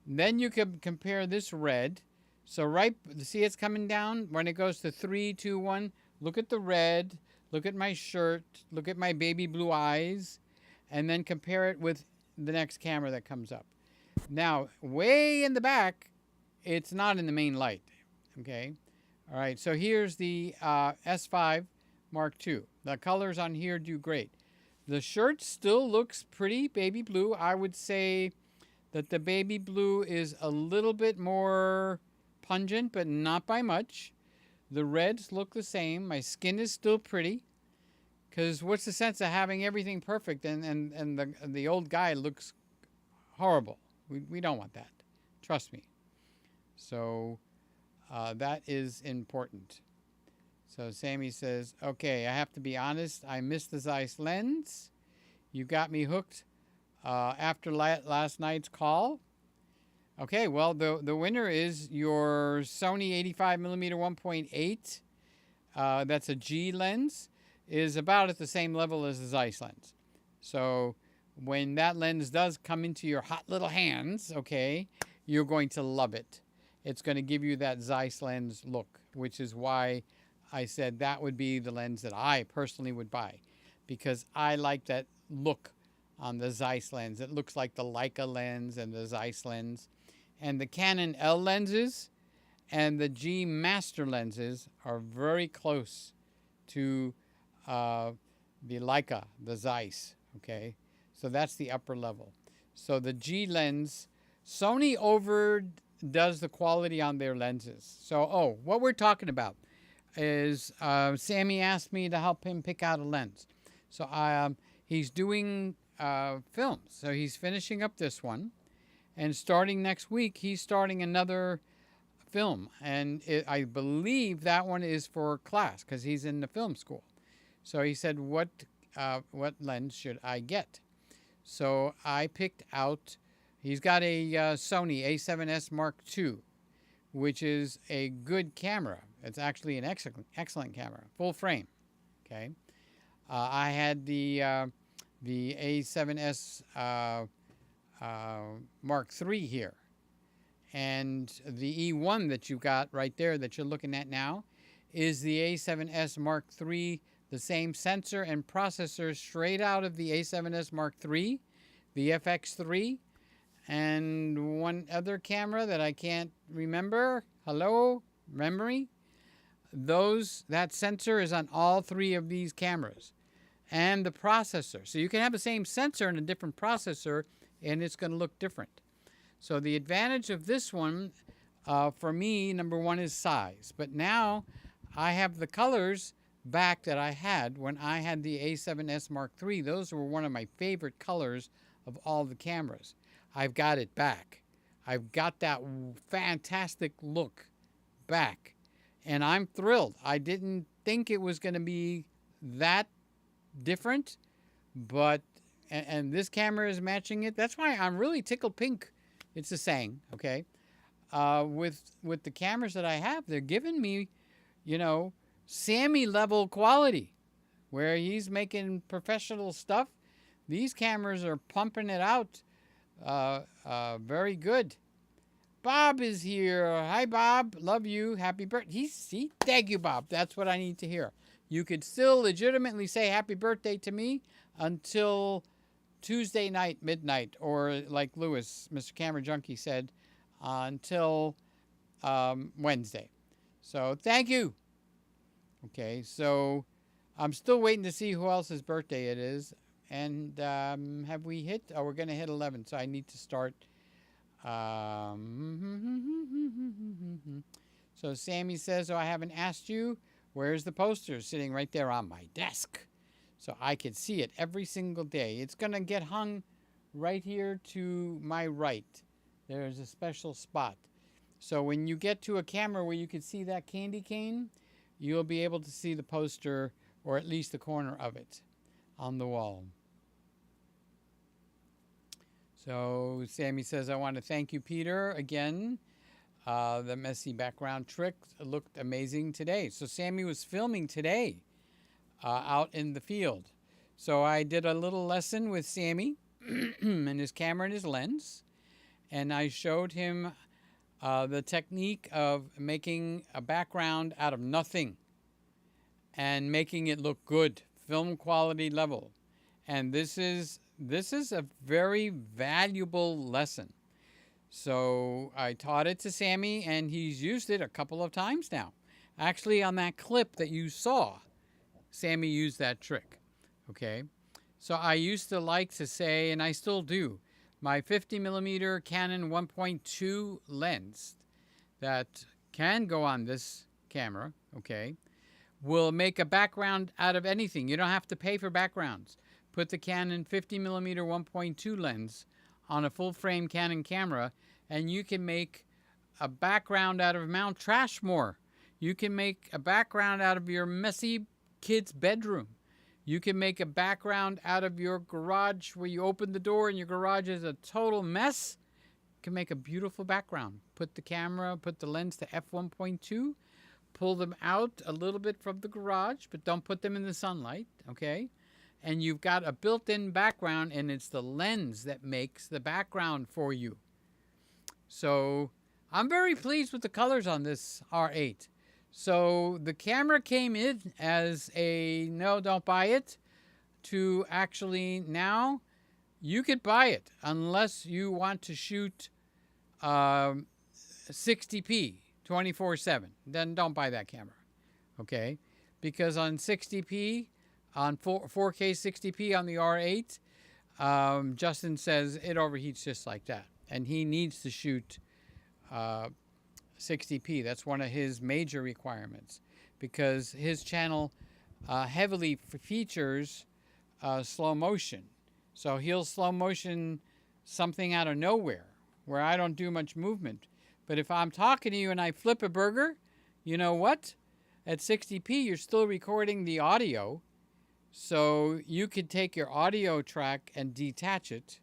then you can compare this red. So see it's coming down? When it goes to 3, 2, 1, look at the red, look at my shirt, look at my baby blue eyes, and then compare it with the next camera that comes up. Now, way in the back, it's not in the main light, okay? All right, so here's the S5 Mark II. The colors on here do great. The shirt still looks pretty baby blue. I would say that the baby blue is a little bit more pungent, but not by much. The reds look the same. My skin is still pretty, because what's the sense of having everything perfect and the old guy looks horrible? We don't want that. Trust me. So that is important. So Sammy says, okay, I have to be honest. I missed the Zeiss lens. You got me hooked after last night's call. Okay, well, the winner is your Sony 85mm 1.8. That's a G lens. Is about at the same level as the Zeiss lens. So when that lens does come into your hot little hands, okay, you're going to love it. It's going to give you that Zeiss lens look, which is why I said that would be the lens that I personally would buy, because I like that look on the Zeiss lens. It looks like the Leica lens and the Zeiss lens. And the Canon L lenses and the G Master lenses are very close to the Leica, the Zeiss, okay? So that's the upper level. So the G lens, Sony overdoes the quality on their lenses. So, what we're talking about is Sammy asked me to help him pick out a lens. So he's doing films. So he's finishing up this one. And starting next week, he's starting another film. And I believe that one is for class, because he's in the film school. So he said, what lens should I get? So I picked out, he's got a Sony A7S Mark II, which is a good camera. It's actually an excellent camera, full frame, okay? I had the A7S Mark III here. And the E1 that you got right there that you're looking at now is the A7S Mark III, the same sensor and processor straight out of the A7S Mark III, the FX3, and one other camera that I can't remember. Hello, memory? That sensor is on all 3 of these cameras. And the processor. So you can have the same sensor and a different processor, and it's going to look different. So the advantage of this one, for me, number one is size. But now I have the colors back that I had when I had the A7S Mark III. Those were one of my favorite colors of all the cameras. I've got it back. I've got that fantastic look back. And I'm thrilled. I didn't think it was going to be that different, but and this camera is matching it. That's why I'm really tickled pink. It's a saying, okay? With the cameras that I have, they're giving me, Sammy level quality, where he's making professional stuff. These cameras are pumping it out very good. Bob is here. Hi, Bob. Love you. Happy birthday. See? Thank you, Bob. That's what I need to hear. You could still legitimately say happy birthday to me until Tuesday night, midnight, or like Lewis, Mr. Camera Junkie said, until Wednesday. So thank you. Okay, so I'm still waiting to see who else's birthday it is. And have we hit? Oh, we're going to hit 11, so I need to start. So Sammy says, oh, I haven't asked you. Where's the poster? Sitting right there on my desk. So I can see it every single day. It's going to get hung right here to my right. There's a special spot. So when you get to a camera where you can see that candy cane, you'll be able to see the poster, or at least the corner of it, on the wall. So Sammy says, I want to thank you, Peter, again. The messy background trick looked amazing today. So Sammy was filming today out in the field. So I did a little lesson with Sammy and his camera and his lens. And I showed him the technique of making a background out of nothing and making it look good, film quality level. And this is a very valuable lesson. So I taught it to Sammy, and he's used it a couple of times now. Actually, on that clip that you saw, Sammy used that trick. Okay? So I used to like to say, and I still do, my 50mm Canon 1.2 lens that can go on this camera, okay, will make a background out of anything. You don't have to pay for backgrounds. Put the Canon 50mm 1.2 lens on a full-frame Canon camera, and you can make a background out of Mount Trashmore. You can make a background out of your messy kid's bedroom. You can make a background out of your garage where you open the door and your garage is a total mess. You can make a beautiful background. Put the lens to f1.2, pull them out a little bit from the garage, but don't put them in the sunlight, okay? And you've got a built-in background, and it's the lens that makes the background for you. So I'm very pleased with the colors on this R8. So the camera came in as a no, don't buy it, to actually now you could buy it unless you want to shoot 60p 24/7. Then don't buy that camera, okay? Because on 60p, on 4K 60p on the R8, Justin says it overheats just like that. And he needs to shoot 60p. That's one of his major requirements because his channel heavily features slow motion. So he'll slow motion something out of nowhere where I don't do much movement. But if I'm talking to you and I flip a burger, you know what? At 60p, you're still recording the audio. So you could take your audio track and detach it.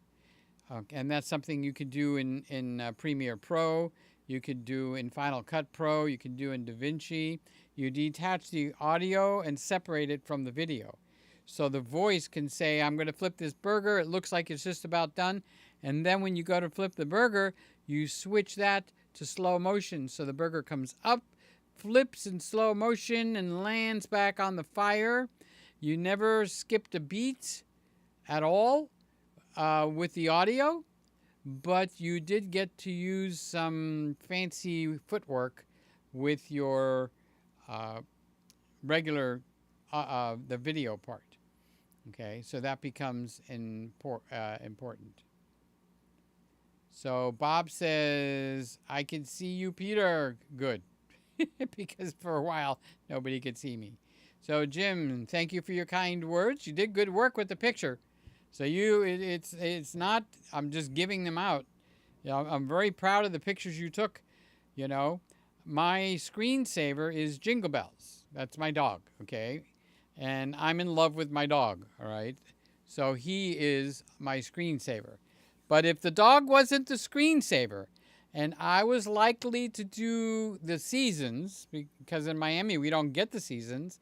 And that's something you could do in Premiere Pro. You could do in Final Cut Pro. You could do in DaVinci. You detach the audio and separate it from the video. So the voice can say, I'm going to flip this burger. It looks like it's just about done. And then when you go to flip the burger, you switch that to slow motion. So the burger comes up, flips in slow motion, and lands back on the fire. You never skipped a beat at all with the audio, but you did get to use some fancy footwork with your regular, the video part. Okay, so that becomes important. So Bob says, I can see you, Peter. Good. Because for a while, nobody could see me. So Jim, thank you for your kind words. You did good work with the picture. So it's not, I'm just giving them out. You know, I'm very proud of the pictures you took. You know, my screensaver is Jingle Bells. That's my dog, okay? And I'm in love with my dog, all right? So he is my screensaver. But if the dog wasn't the screensaver, and I was likely to do the seasons, because in Miami we don't get the seasons,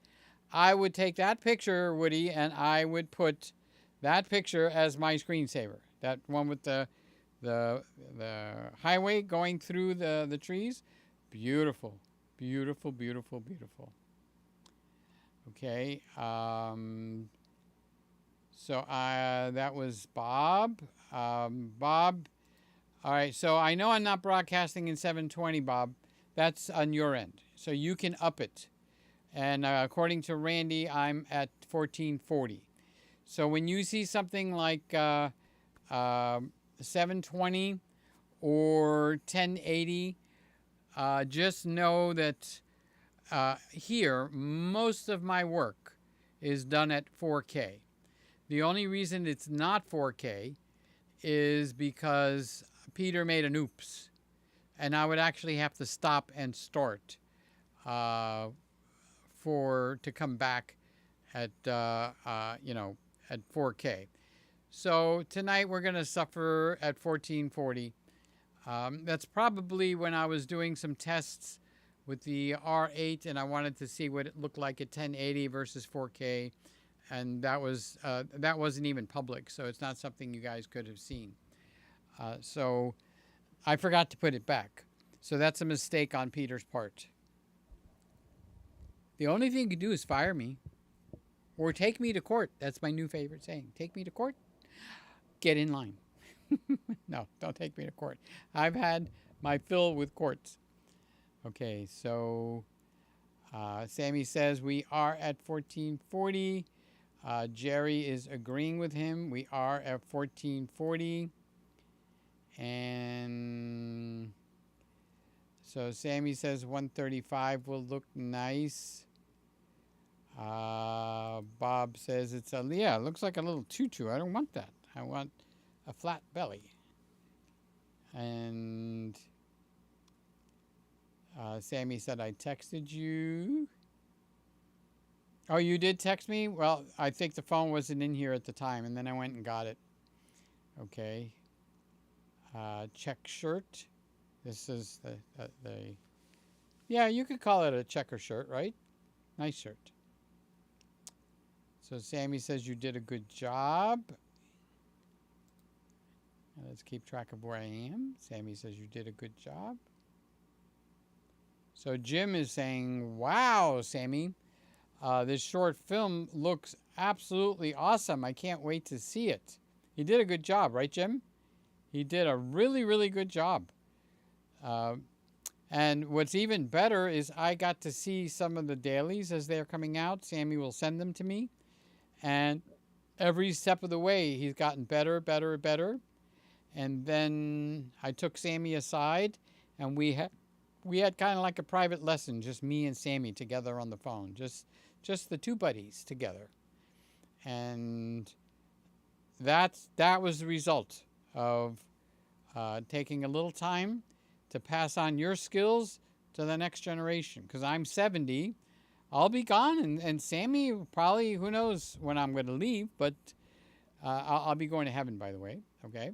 I would take that picture, Woody, and I would put that picture as my screensaver. That one with the the highway going through the trees. Beautiful, beautiful, beautiful, beautiful. Okay. So that was Bob. Bob. All right. So I know I'm not broadcasting in 720, Bob. That's on your end. So you can up it. And according to Randy, I'm at 1440. So when you see something like 720 or 1080, just know that here, most of my work is done at 4K. The only reason it's not 4K is because Peter made an oops. And I would actually have to stop and start to come back at, at 4K. So tonight we're going to suffer at 1440. That's probably when I was doing some tests with the R8 and I wanted to see what it looked like at 1080 versus 4K. And that wasn't even public, so it's not something you guys could have seen. So I forgot to put it back. So that's a mistake on Peter's part. The only thing you can do is fire me or take me to court. That's my new favorite saying. Take me to court. Get in line. No, don't take me to court. I've had my fill with courts. Okay, so Sammy says we are at 1440. Jerry is agreeing with him. We are at 1440. And so Sammy says 135 will look nice. Bob says it looks like a little tutu. I don't want that. I want a flat belly. And Sammy said I texted you. Oh, you did text me? Well, I think the phone wasn't in here at the time, and then I went and got it. Okay. Check shirt. This is the yeah, you could call it a checker shirt, right? Nice shirt. So Sammy says you did a good job. Let's keep track of where I am. Sammy says you did a good job. So Jim is saying, wow, Sammy, this short film looks absolutely awesome. I can't wait to see it. He did a good job, right, Jim? He did a really, really good job. And what's even better is I got to see some of the dailies as they're coming out. Sammy will send them to me. And every step of the way, he's gotten better, better, better. And then I took Sammy aside, and we had kind of like a private lesson, just me and Sammy together on the phone, just the two buddies together. And that was the result of taking a little time to pass on your skills to the next generation. Because I'm 70, I'll be gone, and Sammy probably, who knows when I'm going to leave, but I'll be going to heaven, by the way, okay?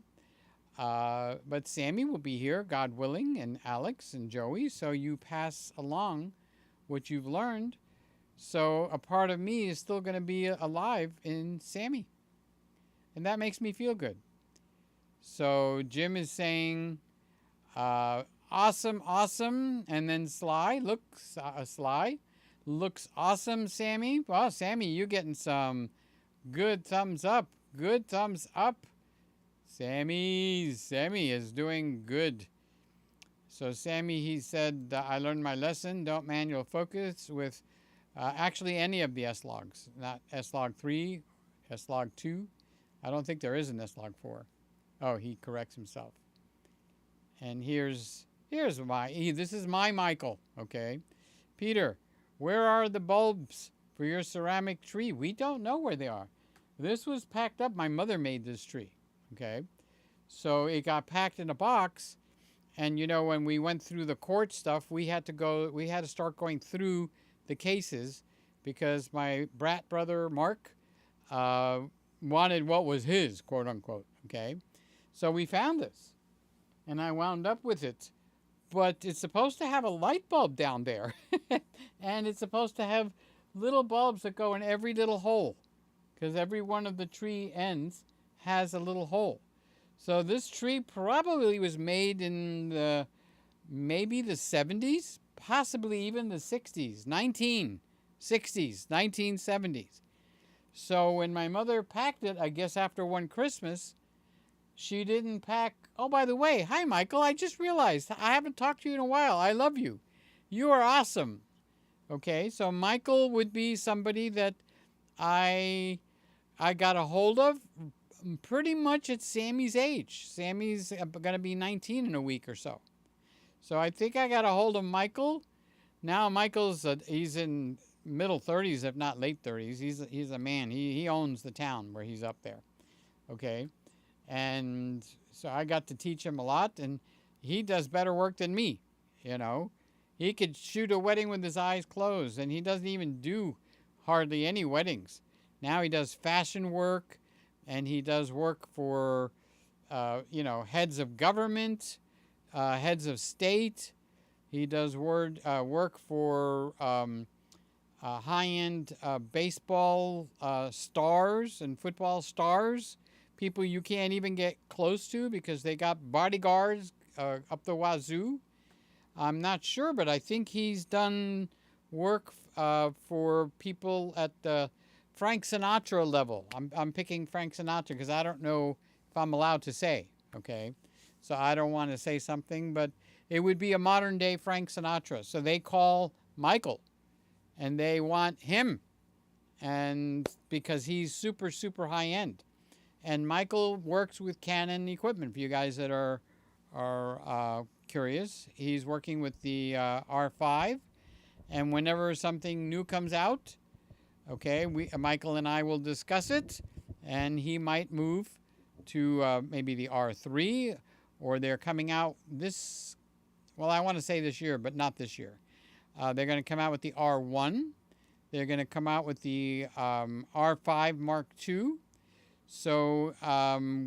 But Sammy will be here, God willing, and Alex and Joey, so you pass along what you've learned. So a part of me is still going to be alive in Sammy. And that makes me feel good. So Jim is saying, awesome, awesome. And then Sly looks awesome, Sammy. Well, Sammy, you're getting some good thumbs up. Good thumbs up. Sammy is doing good. So Sammy, he said, I learned my lesson. Don't manual focus with actually any of the S-Logs. Not S-Log 3, S-Log 2. I don't think there is an S-Log 4. Oh, he corrects himself. And here's this is my Michael, okay? Peter, where are the bulbs for your ceramic tree? We don't know where they are. This was packed up. My mother made this tree, okay? So it got packed in a box. And, you know, when we went through the court stuff, we had to start going through the cases because my brat brother, Mark, wanted what was his, quote unquote, okay? So we found this, and I wound up with it. But it's supposed to have a light bulb down there, and it's supposed to have little bulbs that go in every little hole, because every one of the tree ends has a little hole. So this tree probably was made in maybe the 70s, possibly even the 60s, 1960s, 1970s. So when my mother packed it, I guess after one Christmas, she didn't pack. Oh, by the way, hi, Michael. I just realized I haven't talked to you in a while. I love you. You are awesome. Okay, so Michael would be somebody that I got a hold of pretty much at Sammy's age. Sammy's going to be 19 in a week or so. So I think I got a hold of Michael. Now Michael's he's in middle 30s, if not late 30s. He's a man. He owns the town where he's up there. Okay, and so I got to teach him a lot, and he does better work than me. You know, he could shoot a wedding with his eyes closed, and he doesn't even do hardly any weddings. Now he does fashion work, and he does work for, heads of government, heads of state. He does work for high-end baseball stars and football stars, people you can't even get close to because they got bodyguards up the wazoo. I'm not sure, but I think he's done work for people at the Frank Sinatra level. I'm picking Frank Sinatra because I don't know if I'm allowed to say, okay? So I don't want to say something, but it would be a modern-day Frank Sinatra. So they call Michael, and they want him, and because he's super, super high-end. And Michael works with Canon equipment, for you guys that are curious. He's working with the R5, and whenever something new comes out, okay, Michael and I will discuss it, and he might move to maybe the R3, or they're coming out I want to say this year, but not this year. They're going to come out with the R1. They're going to come out with the R5 Mark II. So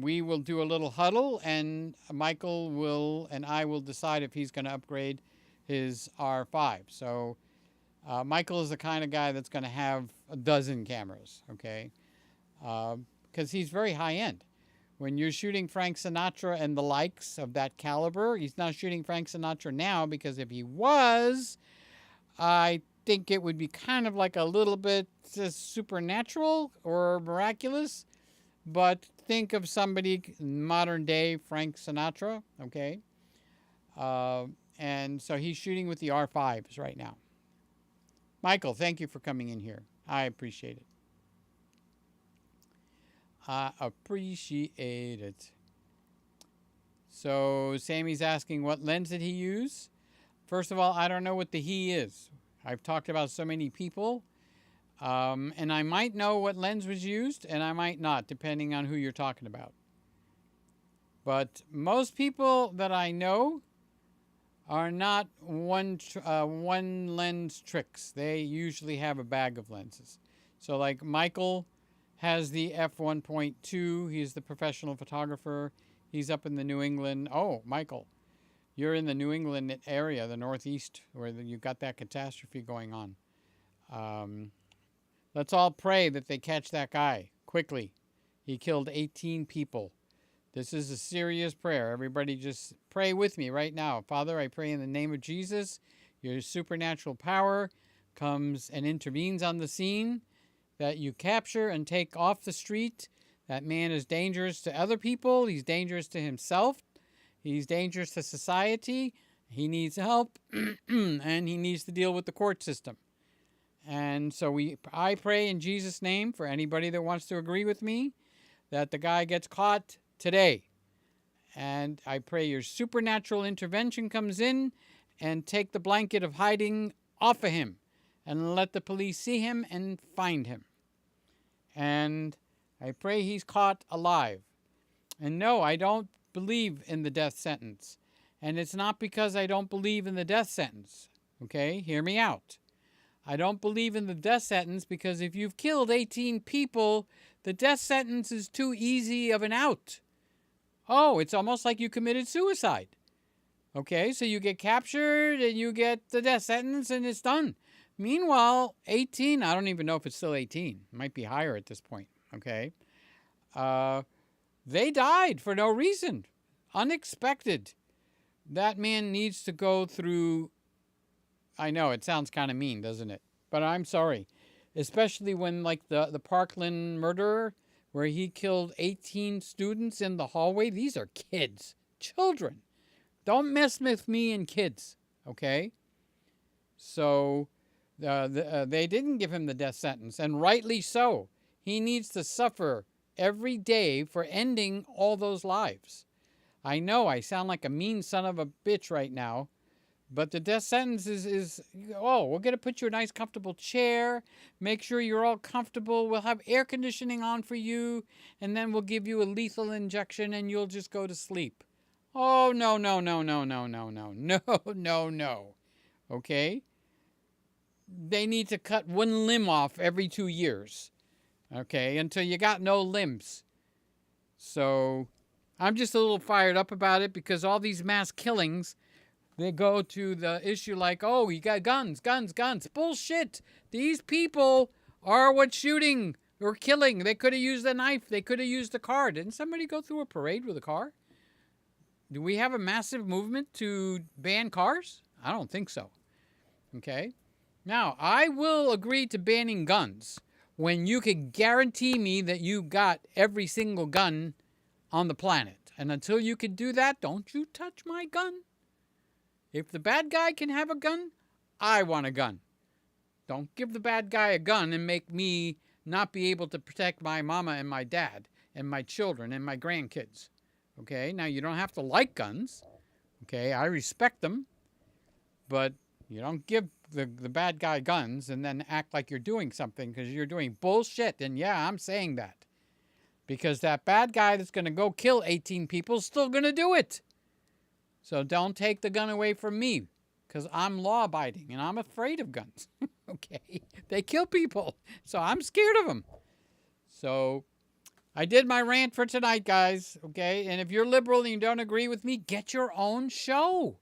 we will do a little huddle, and Michael and I will decide if he's going to upgrade his R5. So Michael is the kind of guy that's going to have a dozen cameras, okay? Because he's very high-end. When you're shooting Frank Sinatra and the likes of that caliber, he's not shooting Frank Sinatra now, because if he was, I think it would be kind of like a little bit supernatural or miraculous. But think of somebody modern-day Frank Sinatra, okay? And so he's shooting with the R5s right now. Michael, thank you for coming in here. I appreciate it. I appreciate it. So Sammy's asking what lens did he use? First of all, I don't know what the he is. I've talked about so many people. And I might know what lens was used, and I might not, depending on who you're talking about. But most people that I know are not one lens tricks. They usually have a bag of lenses. So like Michael has the f1.2. He's the professional photographer. He's up in the New England. Oh, Michael, you're in the New England area, the Northeast, where you got that catastrophe going on. Let's all pray that they catch that guy quickly. He killed 18 people. This is a serious prayer. Everybody just pray with me right now. Father, I pray in the name of Jesus, your supernatural power comes and intervenes on the scene, that you capture and take off the street. That man is dangerous to other people. He's dangerous to himself. He's dangerous to society. He needs help, and he needs to deal with the court system. And so I pray in Jesus' name for anybody that wants to agree with me that the guy gets caught today. And I pray your supernatural intervention comes in and take the blanket of hiding off of him and let the police see him and find him. And I pray he's caught alive. And no, I don't believe in the death sentence. And it's not because I don't believe in the death sentence. Okay, hear me out. I don't believe in the death sentence because if you've killed 18 people, the death sentence is too easy of an out. Oh, it's almost like you committed suicide. Okay, so you get captured and you get the death sentence and it's done. Meanwhile, 18, I don't even know if it's still 18. It might be higher at this point, okay? They died for no reason. Unexpected. That man needs to go through. I know it sounds kind of mean, doesn't it? But I'm sorry. Especially when, like, the Parkland murderer, where he killed 18 students in the hallway. These are kids, children. Don't mess with me and kids, okay? So they didn't give him the death sentence, and rightly so. He needs to suffer every day for ending all those lives. I know I sound like a mean son of a bitch right now, but the death sentence is we're going to put you in a nice comfortable chair, make sure you're all comfortable, we'll have air conditioning on for you, and then we'll give you a lethal injection and you'll just go to sleep. Oh, no, no, no, no, no, no, no, no, no, no. Okay? They need to cut one limb off every 2 years. Okay? Until you got no limbs. So, I'm just a little fired up about it because all these mass killings, they go to the issue like, oh, you got guns, guns, guns. Bullshit. These people are what's shooting or killing. They could have used a knife. They could have used a car. Didn't somebody go through a parade with a car? Do we have a massive movement to ban cars? I don't think so. Okay? Now, I will agree to banning guns when you can guarantee me that you got every single gun on the planet. And until you can do that, don't you touch my gun. If the bad guy can have a gun, I want a gun. Don't give the bad guy a gun and make me not be able to protect my mama and my dad and my children and my grandkids. Okay, now you don't have to like guns. Okay, I respect them. But you don't give the bad guy guns and then act like you're doing something because you're doing bullshit. And yeah, I'm saying that. Because that bad guy that's going to go kill 18 people is still going to do it. So don't take the gun away from me because I'm law-abiding and I'm afraid of guns. Okay, they kill people. So I'm scared of them. So I did my rant for tonight, guys, okay? And if you're liberal and you don't agree with me, get your own show.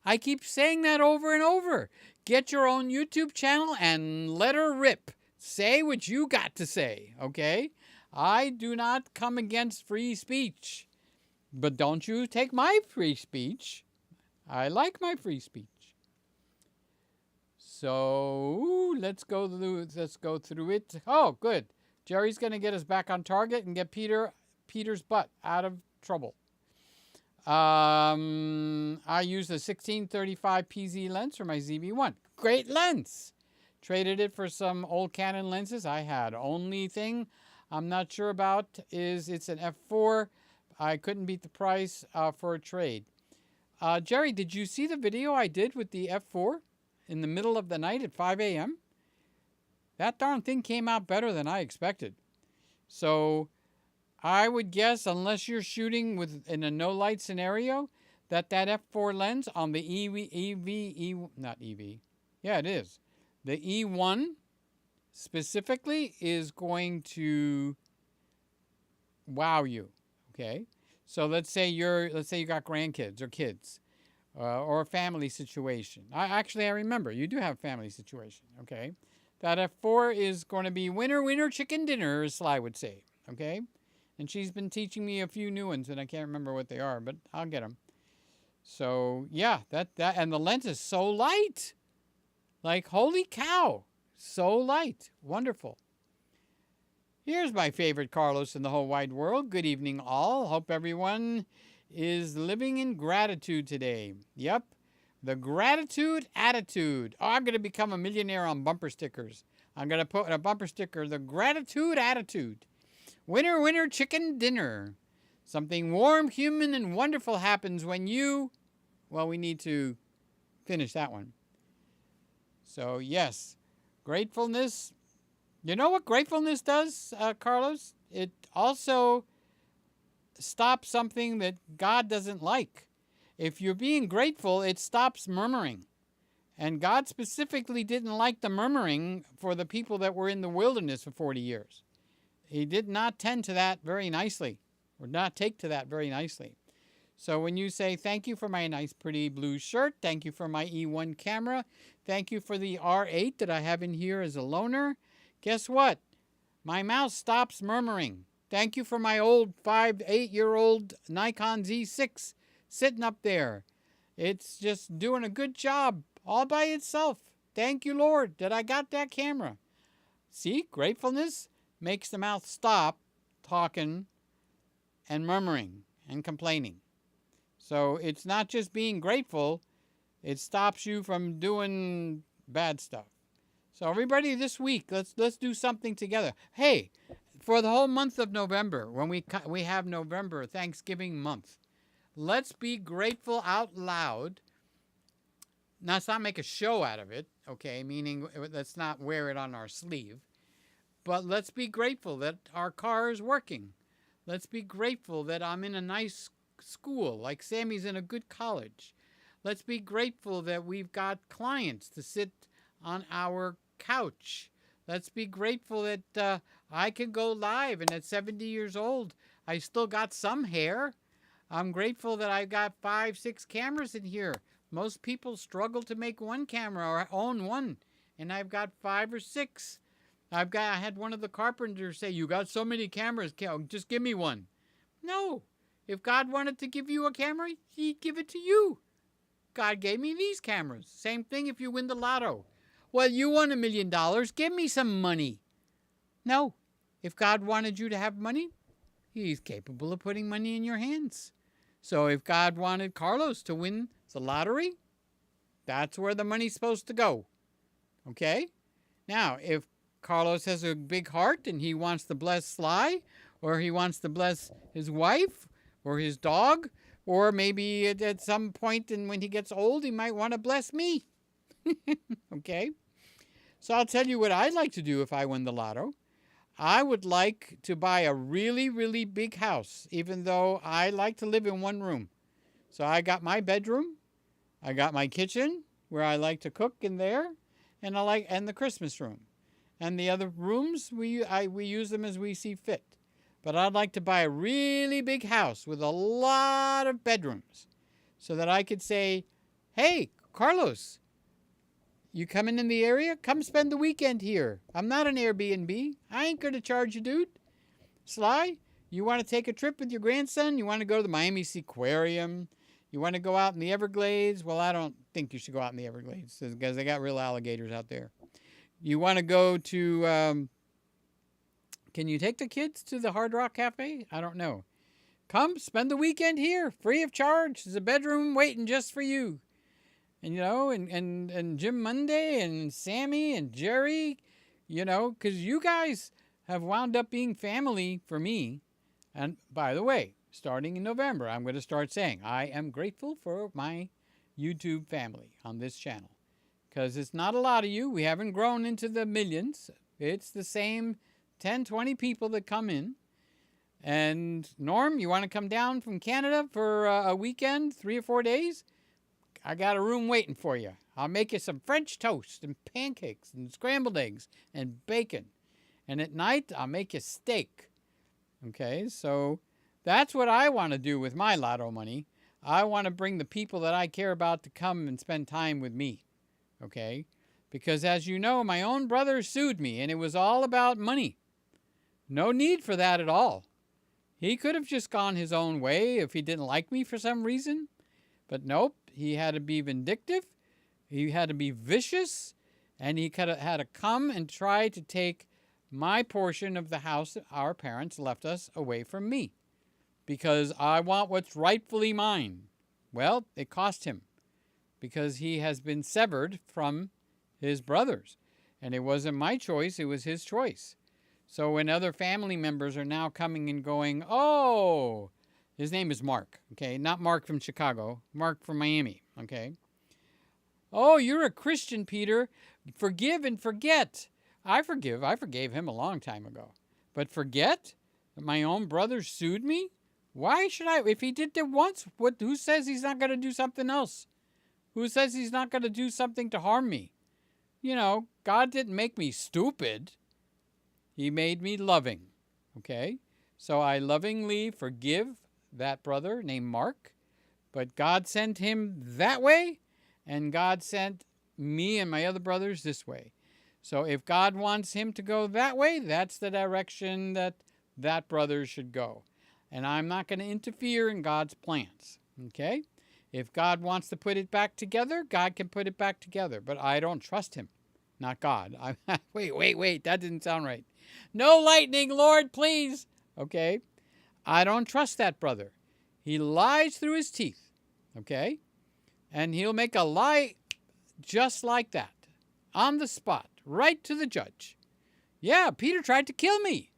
I keep saying that over and over. Get your own YouTube channel and let her rip. Say what you got to say, okay? I do not come against free speech. But don't you take my free speech. I like my free speech. So let's go through it. Oh, good. Jerry's going to get us back on target and get Peter's butt out of trouble. I used a 1635 PZ lens for my ZV-1. Great lens. Traded it for some old Canon lenses I had. Only thing I'm not sure about is it's an f4. I couldn't beat the price for a trade. Jerry, did you see the video I did with the f4 in the middle of the night at 5 a.m.? That darn thing came out better than I expected. So I would guess, unless you're shooting in a no light scenario, that f4 lens on the yeah, it is. The E1 specifically is going to wow you. Okay, so let's say you got grandkids or kids, or a family situation. I remember you do have a family situation. Okay, that f4 is going to be winner, winner, chicken dinner, as Sly would say. Okay, and she's been teaching me a few new ones, and I can't remember what they are, but I'll get them. So yeah, that and the lens is so light, like holy cow, so light, wonderful. Here's my favorite Carlos in the whole wide world. Good evening, all. Hope everyone is living in gratitude today. Yep, the gratitude attitude. Oh, I'm going to become a millionaire on bumper stickers. I'm going to put in a bumper sticker, the gratitude attitude. Winner, winner, chicken dinner. Something warm, human, and wonderful happens when you... Well, we need to finish that one. So, yes, gratefulness... You know what gratefulness does, Carlos? It also stops something that God doesn't like. If you're being grateful, it stops murmuring. And God specifically didn't like the murmuring for the people that were in the wilderness for 40 years. He did not tend to that very nicely, or not take to that very nicely. So when you say, thank you for my nice pretty blue shirt, thank you for my E1 camera, thank you for the R8 that I have in here as a loaner, guess what? My mouse stops murmuring. Thank you for my old 8-year-old Nikon Z6 sitting up there. It's just doing a good job all by itself. Thank you, Lord, that I got that camera. See, gratefulness makes the mouth stop talking and murmuring and complaining. So it's not just being grateful, it stops you from doing bad stuff. So everybody this week, let's do something together. Hey, for the whole month of November, when we have November, Thanksgiving month, let's be grateful out loud. Now, let's not make a show out of it, okay? Meaning, let's not wear it on our sleeve. But let's be grateful that our car is working. Let's be grateful that I'm in a nice school, like Sammy's in a good college. Let's be grateful that we've got clients to sit on our couch. Let's be grateful that I can go live, and at 70 years old, I still got some hair. I'm grateful that I've got 5, 6 cameras in here. Most people struggle to make one camera or own one, and I've got 5 or 6. I had one of the carpenters say, "You got so many cameras, just give me one." No. If God wanted to give you a camera, he'd give it to you. God gave me these cameras. Same thing if you win the lotto. Well, you won $1 million. Give me some money. No. If God wanted you to have money, he's capable of putting money in your hands. So if God wanted Carlos to win the lottery, that's where the money's supposed to go. Okay? Now, if Carlos has a big heart and he wants to bless Sly, or he wants to bless his wife, or his dog, or maybe at some point when he gets old, he might want to bless me. Okay? So I'll tell you what I'd like to do if I win the lotto. I would like to buy a really, really big house, even though I like to live in one room. So I got my bedroom, I got my kitchen, where I like to cook in there, and the Christmas room. And the other rooms, we use them as we see fit. But I'd like to buy a really big house with a lot of bedrooms so that I could say, "Hey, Carlos, you coming in the area? Come spend the weekend here. I'm not an Airbnb. I ain't going to charge you, dude. Sly, you want to take a trip with your grandson? You want to go to the Miami Seaquarium? You want to go out in the Everglades?" Well, I don't think you should go out in the Everglades because they got real alligators out there. You want to go to... Can you take the kids to the Hard Rock Cafe? I don't know. Come spend the weekend here, free of charge. There's a bedroom waiting just for you. And, and Jim Monday and Sammy and Jerry, because you guys have wound up being family for me. And by the way, starting in November, I'm going to start saying I am grateful for my YouTube family on this channel. Because it's not a lot of you. We haven't grown into the millions. It's the same 10, 20 people that come in. And Norm, you want to come down from Canada for a weekend, 3 or 4 days? I got a room waiting for you. I'll make you some French toast and pancakes and scrambled eggs and bacon. And at night, I'll make you steak. Okay, so that's what I want to do with my lotto money. I want to bring the people that I care about to come and spend time with me. Okay? Because as you know, my own brother sued me, and it was all about money. No need for that at all. He could have just gone his own way if he didn't like me for some reason. But nope, he had to be vindictive. He had to be vicious. And he had to come and try to take my portion of the house that our parents left us away from me. Because I want what's rightfully mine. Well, it cost him. Because he has been severed from his brothers. And it wasn't my choice, it was his choice. So when other family members are now coming and going, "Oh," his name is Mark, okay? Not Mark from Chicago, Mark from Miami, okay? "Oh, you're a Christian, Peter. Forgive and forget." I forgave him a long time ago. But forget that my own brother sued me? Why should I? If he did it once, who says he's not going to do something else? Who says he's not going to do something to harm me? God didn't make me stupid. He made me loving, okay? So I lovingly forgive that brother named Mark, but God sent him that way, and God sent me and my other brothers this way. So if God wants him to go that way, that's the direction that that brother should go. And I'm not going to interfere in God's plans. Okay? If God wants to put it back together, God can put it back together. But I don't trust him. Not God. Wait. That didn't sound right. No lightning, Lord, please. Okay? I don't trust that brother. He lies through his teeth. Okay? And he'll make a lie just like that. On the spot. Right to the judge. Yeah, Peter tried to kill me.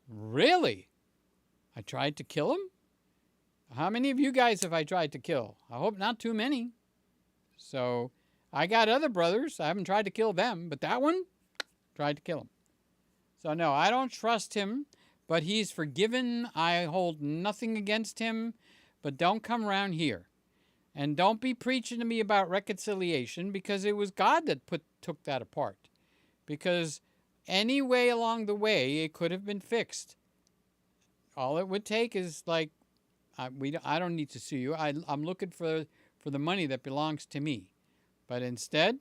Really? I tried to kill him? How many of you guys have I tried to kill? I hope not too many. So, I got other brothers. I haven't tried to kill them. But that one, tried to kill him. So, no, I don't trust him. But he's forgiven. I hold nothing against him. But don't come around here. And don't be preaching to me about reconciliation, because it was God that took that apart. Because any way along the way, it could have been fixed. All it would take is like, I don't need to sue you. I'm looking for the money that belongs to me. But instead,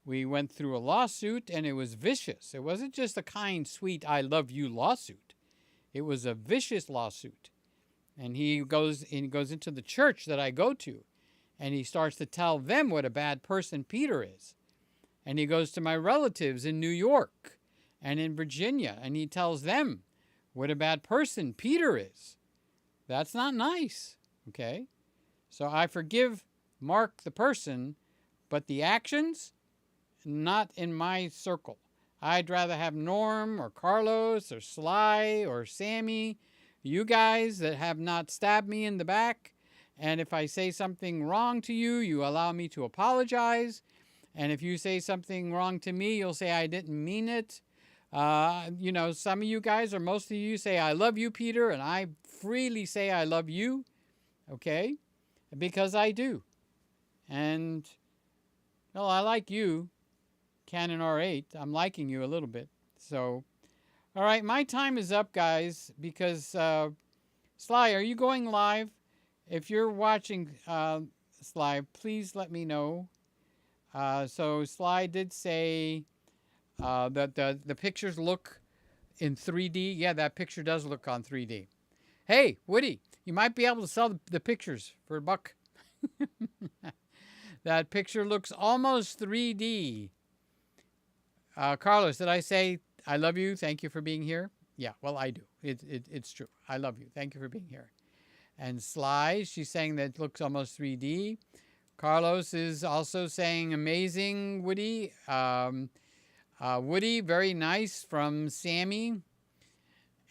we went through a lawsuit, and it was vicious. It wasn't just a kind, sweet, I love you lawsuit. It was a vicious lawsuit. And he goes into the church that I go to, and he starts to tell them what a bad person Peter is. And he goes to my relatives in New York and in Virginia, and he tells them what a bad person Peter is. That's not nice, okay? So I forgive Mark the person, but the actions, not in my circle. I'd rather have Norm or Carlos or Sly or Sammy, you guys that have not stabbed me in the back. And if I say something wrong to you, you allow me to apologize. And if you say something wrong to me, you'll say I didn't mean it. Some of you guys, or most of you, say I love you, Peter, and I freely say I love you, okay? Because I do. And, well, I like you, Canon R8. I'm liking you a little bit. So, all right, my time is up, guys, because, Sly, are you going live? If you're watching, Sly, please let me know. So Sly did say that the pictures look in 3D. Yeah, that picture does look on 3D. Hey, Woody, you might be able to sell the pictures for $1. That picture looks almost 3D. Carlos, did I say I love you? Thank you for being here. Yeah, well, I do. It's true. I love you. Thank you for being here. And Sly, she's saying that it looks almost 3D. Carlos is also saying amazing, Woody. Woody, very nice from Sammy.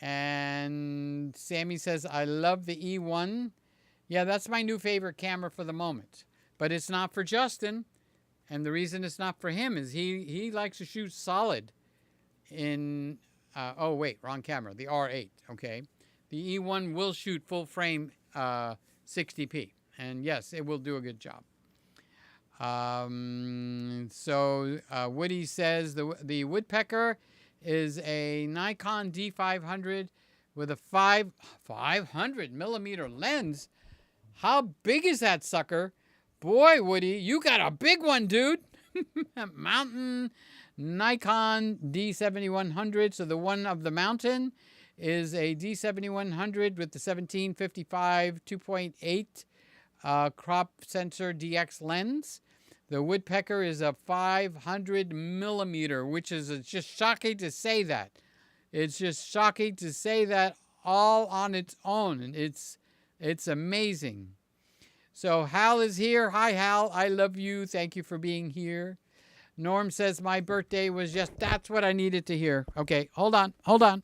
And Sammy says, I love the E1. Yeah, that's my new favorite camera for the moment. But it's not for Justin. And the reason it's not for him is he likes to shoot solid in, wrong camera, the R8, okay? The E1 will shoot full frame 60p. And yes, it will do a good job. Woody says the Woodpecker is a Nikon D500 with a 500 millimeter lens. How big is that sucker? Boy, Woody, you got a big one, dude. Mountain Nikon D7100. So the one of the mountain is a D7100 with the 1755 2.8 crop sensor DX lens. The Woodpecker is a 500 millimeter, which is just shocking to say that. It's just shocking to say that all on its own. And it's amazing. So Hal is here. Hi, Hal. I love you. Thank you for being here. Norm says my birthday was just, that's what I needed to hear. Okay, hold on. Hold the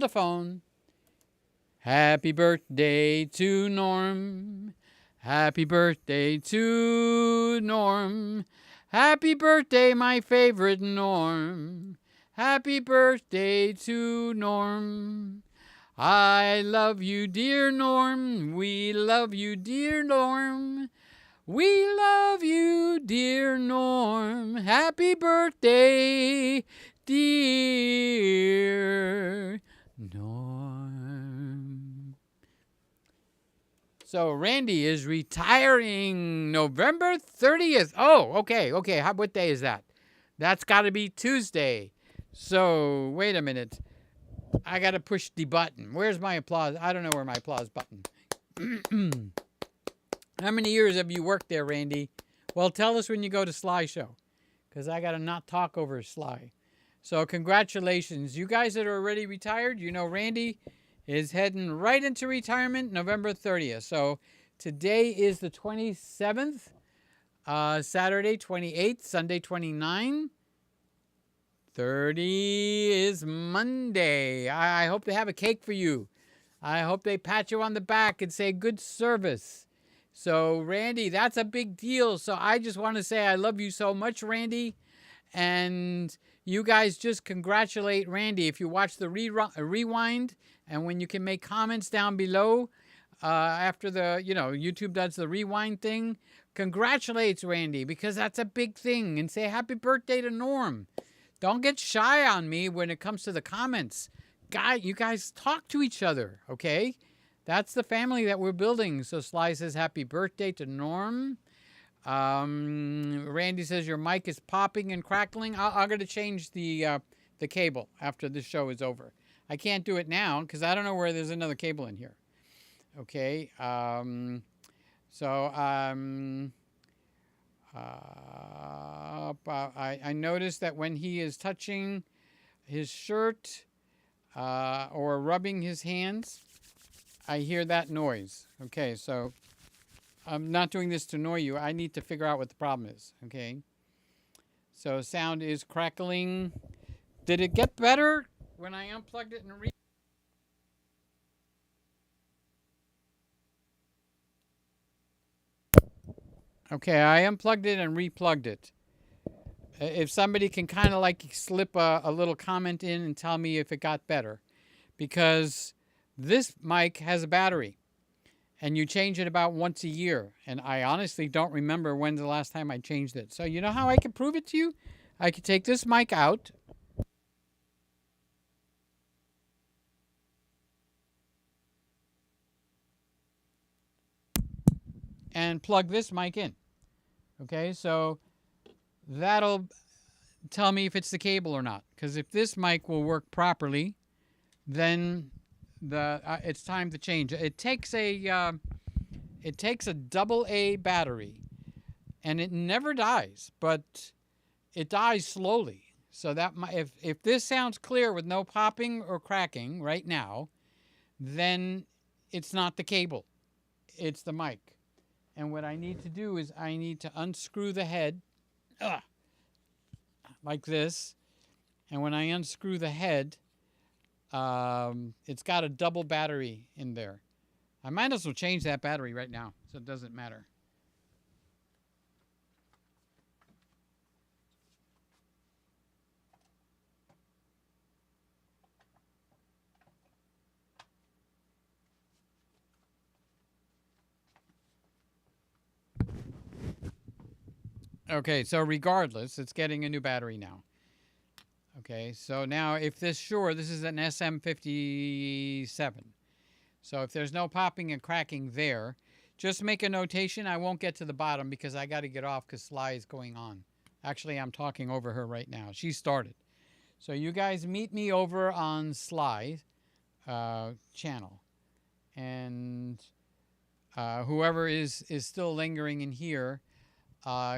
phone. Happy birthday to Norm. Happy birthday to Norm. Happy birthday, my favorite Norm. Happy birthday to Norm. I love you, dear Norm. We love you, dear Norm. We love you, dear Norm. Happy birthday, dear Norm. So Randy is retiring November 30th. Oh, okay. What day is that? That's got to be Tuesday. So wait a minute. I got to push the button. Where's my applause? I don't know where my applause button. How many years have you worked there, Randy? Well, tell us when you go to Sly Show, because I got to not talk over Sly. So congratulations. You guys that are already retired, you know Randy is heading right into retirement November 30th. So today is the 27th, Saturday 28th, Sunday 29th. 30 is Monday. I hope they have a cake for you. I hope they pat you on the back and say good service. So, Randy, that's a big deal. So I just want to say I love you so much, Randy. And you guys just congratulate Randy. If you watch the rewind and when you can make comments down below after the, YouTube does the rewind thing, congratulates Randy because that's a big thing. And say happy birthday to Norm. Don't get shy on me when it comes to the comments. You guys talk to each other, okay? That's the family that we're building. So Sly says happy birthday to Norm. Randy says your mic is popping and crackling. I'm going to change the cable after this show is over. I can't do it now because I don't know where there's another cable in here. Okay. I noticed that when he is touching his shirt or rubbing his hands, I hear that noise. Okay, so I'm not doing this to annoy you. I need to figure out what the problem is. Okay, so sound is crackling. Did it get better when I unplugged it and Okay, I unplugged it and replugged it. If somebody can kind of like slip a little comment in and tell me if it got better. Because this mic has a battery. And you change it about once a year. And I honestly don't remember when's the last time I changed it. So you know how I can prove it to you? I could take this mic out. And plug this mic in. Okay, so that'll tell me if it's the cable or not. Because if this mic will work properly, then it's time to change it. It takes a AA battery, and it never dies, but it dies slowly. So that if this sounds clear with no popping or cracking right now, then it's not the cable, it's the mic. And what I need to do is I need to unscrew the head like this. And when I unscrew the head, it's got a double battery in there. I might as well change that battery right now, so it doesn't matter. Okay, so regardless, it's getting a new battery now. Okay, so now if this is an SM57. So if there's no popping and cracking there, just make a notation. I won't get to the bottom because I got to get off because Sly is going on. Actually, I'm talking over her right now. She started. So you guys meet me over on Sly's channel. And whoever is still lingering in here,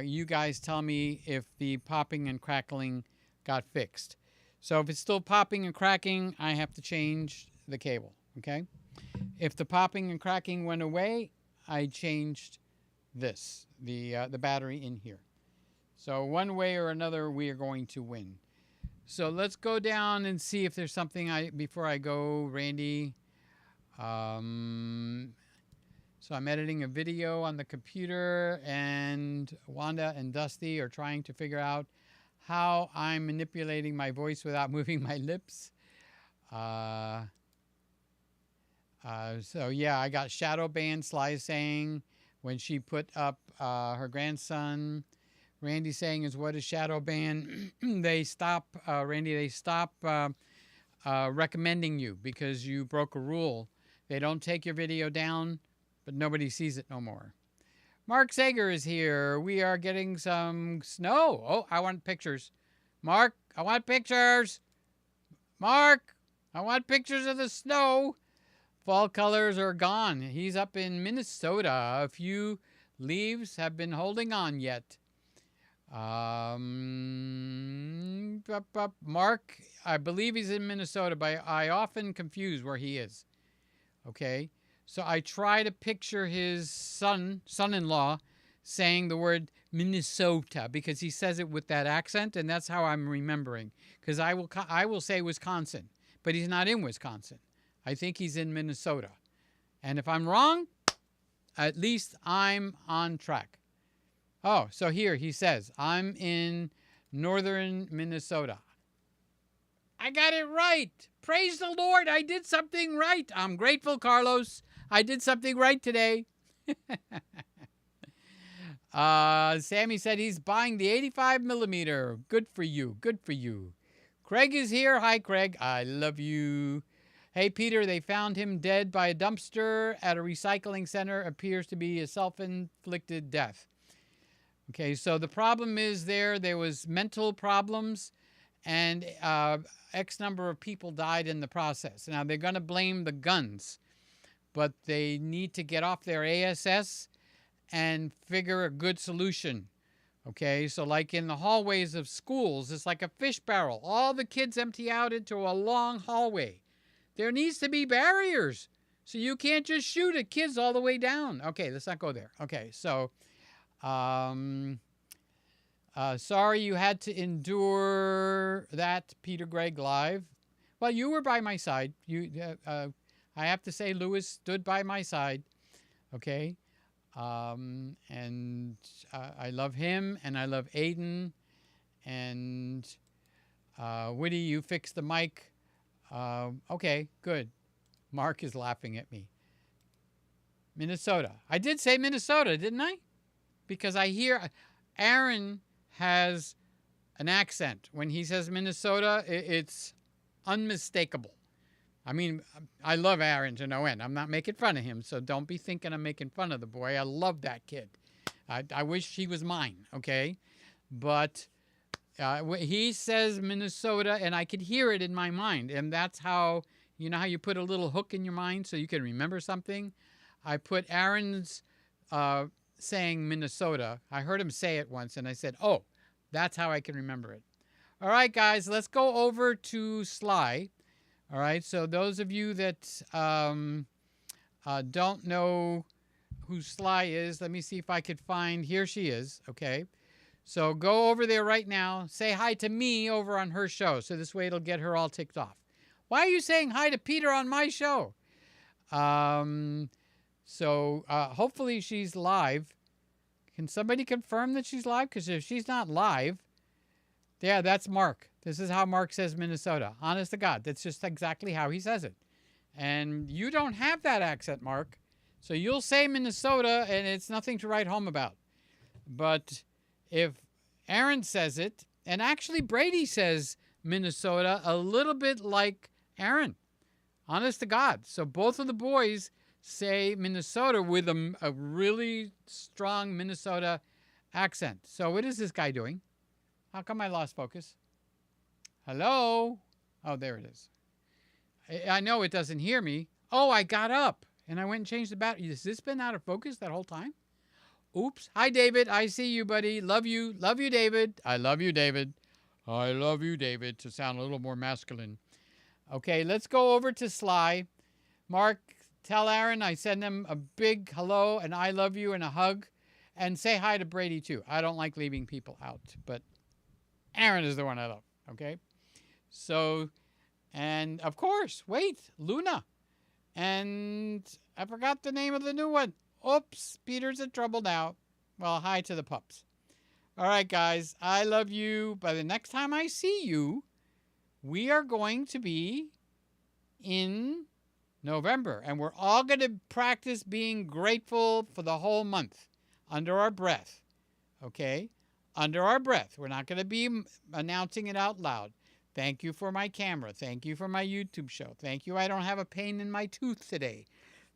you guys tell me if the popping and crackling got fixed. So if it's still popping and cracking, I have to change the cable, okay? If the popping and cracking went away, I changed this, the battery in here. So one way or another, we are going to win. So let's go down and see if there's something before I go, Randy. So I'm editing a video on the computer, and Wanda and Dusty are trying to figure out how I'm manipulating my voice without moving my lips. So yeah, I got shadow banned, Sly saying, when she put up her grandson. Randy saying is, what is shadow ban? They stop, Randy, they stop recommending you because you broke a rule. They don't take your video down, but nobody sees it no more. Mark Sager is here. We are getting some snow. Oh, I want pictures. Mark, I want pictures. Mark, I want pictures of the snow. Fall colors are gone. He's up in Minnesota. A few leaves have been holding on yet. Mark, I believe he's in Minnesota, but I often confuse where he is. Okay, so I try to picture his son-in-law saying the word Minnesota because he says it with that accent, and that's how I'm remembering. Because I will say Wisconsin, but he's not in Wisconsin. I think he's in Minnesota. And if I'm wrong, at least I'm on track. Oh, so here he says, I'm in northern Minnesota. I got it right. Praise the Lord. I did something right. I'm grateful, Carlos. I did something right today. Sammy said he's buying the 85 millimeter. Good for you. Good for you. Craig is here. Hi, Craig. I love you. Hey, Peter, they found him dead by a dumpster at a recycling center. Appears to be a self-inflicted death. Okay, so the problem is there was mental problems, and X number of people died in the process. Now, they're going to blame the guns, but they need to get off their ASS and figure a good solution. Okay, so like in the hallways of schools, it's like a fish barrel. All the kids empty out into a long hallway. There needs to be barriers, so you can't just shoot at kids all the way down. Okay, let's not go there. Okay, so sorry you had to endure that, Peter Gregg Live. Well, you were by my side. I have to say, Lewis stood by my side. Okay, and I love him, and I love Aiden, and Woody, you fixed the mic. Okay, good. Mark is laughing at me. Minnesota. I did say Minnesota, didn't I? Because I hear Aaron has an accent. When he says Minnesota, it's unmistakable. I mean, I love Aaron to no end. I'm not making fun of him, so don't be thinking I'm making fun of the boy. I love that kid. I wish he was mine, okay? But he says Minnesota, and I could hear it in my mind. And that's how, you know how you put a little hook in your mind so you can remember something? I put Aaron's saying Minnesota. I heard him say it once, and I said, oh, that's how I can remember it. All right, guys, let's go over to Sly. All right, so those of you that don't know who Sly is, let me see if I could find, here she is, okay? So go over there right now. Say hi to me over on her show, so this way it'll get her all ticked off. Why are you saying hi to Peter on my show? Hopefully she's live. Can somebody confirm that she's live? Because if she's not live, yeah, that's Mark. This is how Mark says Minnesota. Honest to God, that's just exactly how he says it. And you don't have that accent, Mark. So you'll say Minnesota, and it's nothing to write home about. But if Aaron says it, and actually Brady says Minnesota a little bit like Aaron. Honest to God. So both of the boys say Minnesota with a really strong Minnesota accent. So what is this guy doing? How come I lost focus? Hello? Oh, there it is. I know it doesn't hear me. Oh, I got up and I went and changed the battery. Has this been out of focus that whole time? Oops. Hi, David. I see you, buddy. Love you. Love you, David. I love you, David. I love you, David, to sound a little more masculine. Okay, let's go over to Sly. Mark, tell Aaron I send him a big hello and I love you and a hug. And say hi to Brady, too. I don't like leaving people out, but Aaron is the one I love, okay? So, and of course, wait, Luna. And I forgot the name of the new one. Oops, Peter's in trouble now. Well, hi to the pups. All right, guys, I love you. By the next time I see you, we are going to be in November. And we're all going to practice being grateful for the whole month under our breath. Okay? Under our breath. We're not going to be announcing it out loud. Thank you for my camera. Thank you for my YouTube show. Thank you I don't have a pain in my tooth today.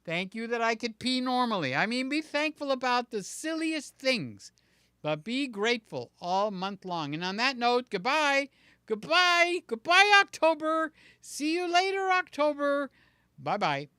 Thank you that I could pee normally. I mean, be thankful about the silliest things, but be grateful all month long. And on that note, goodbye Goodbye. Goodbye, October. See you later, October. Bye-bye.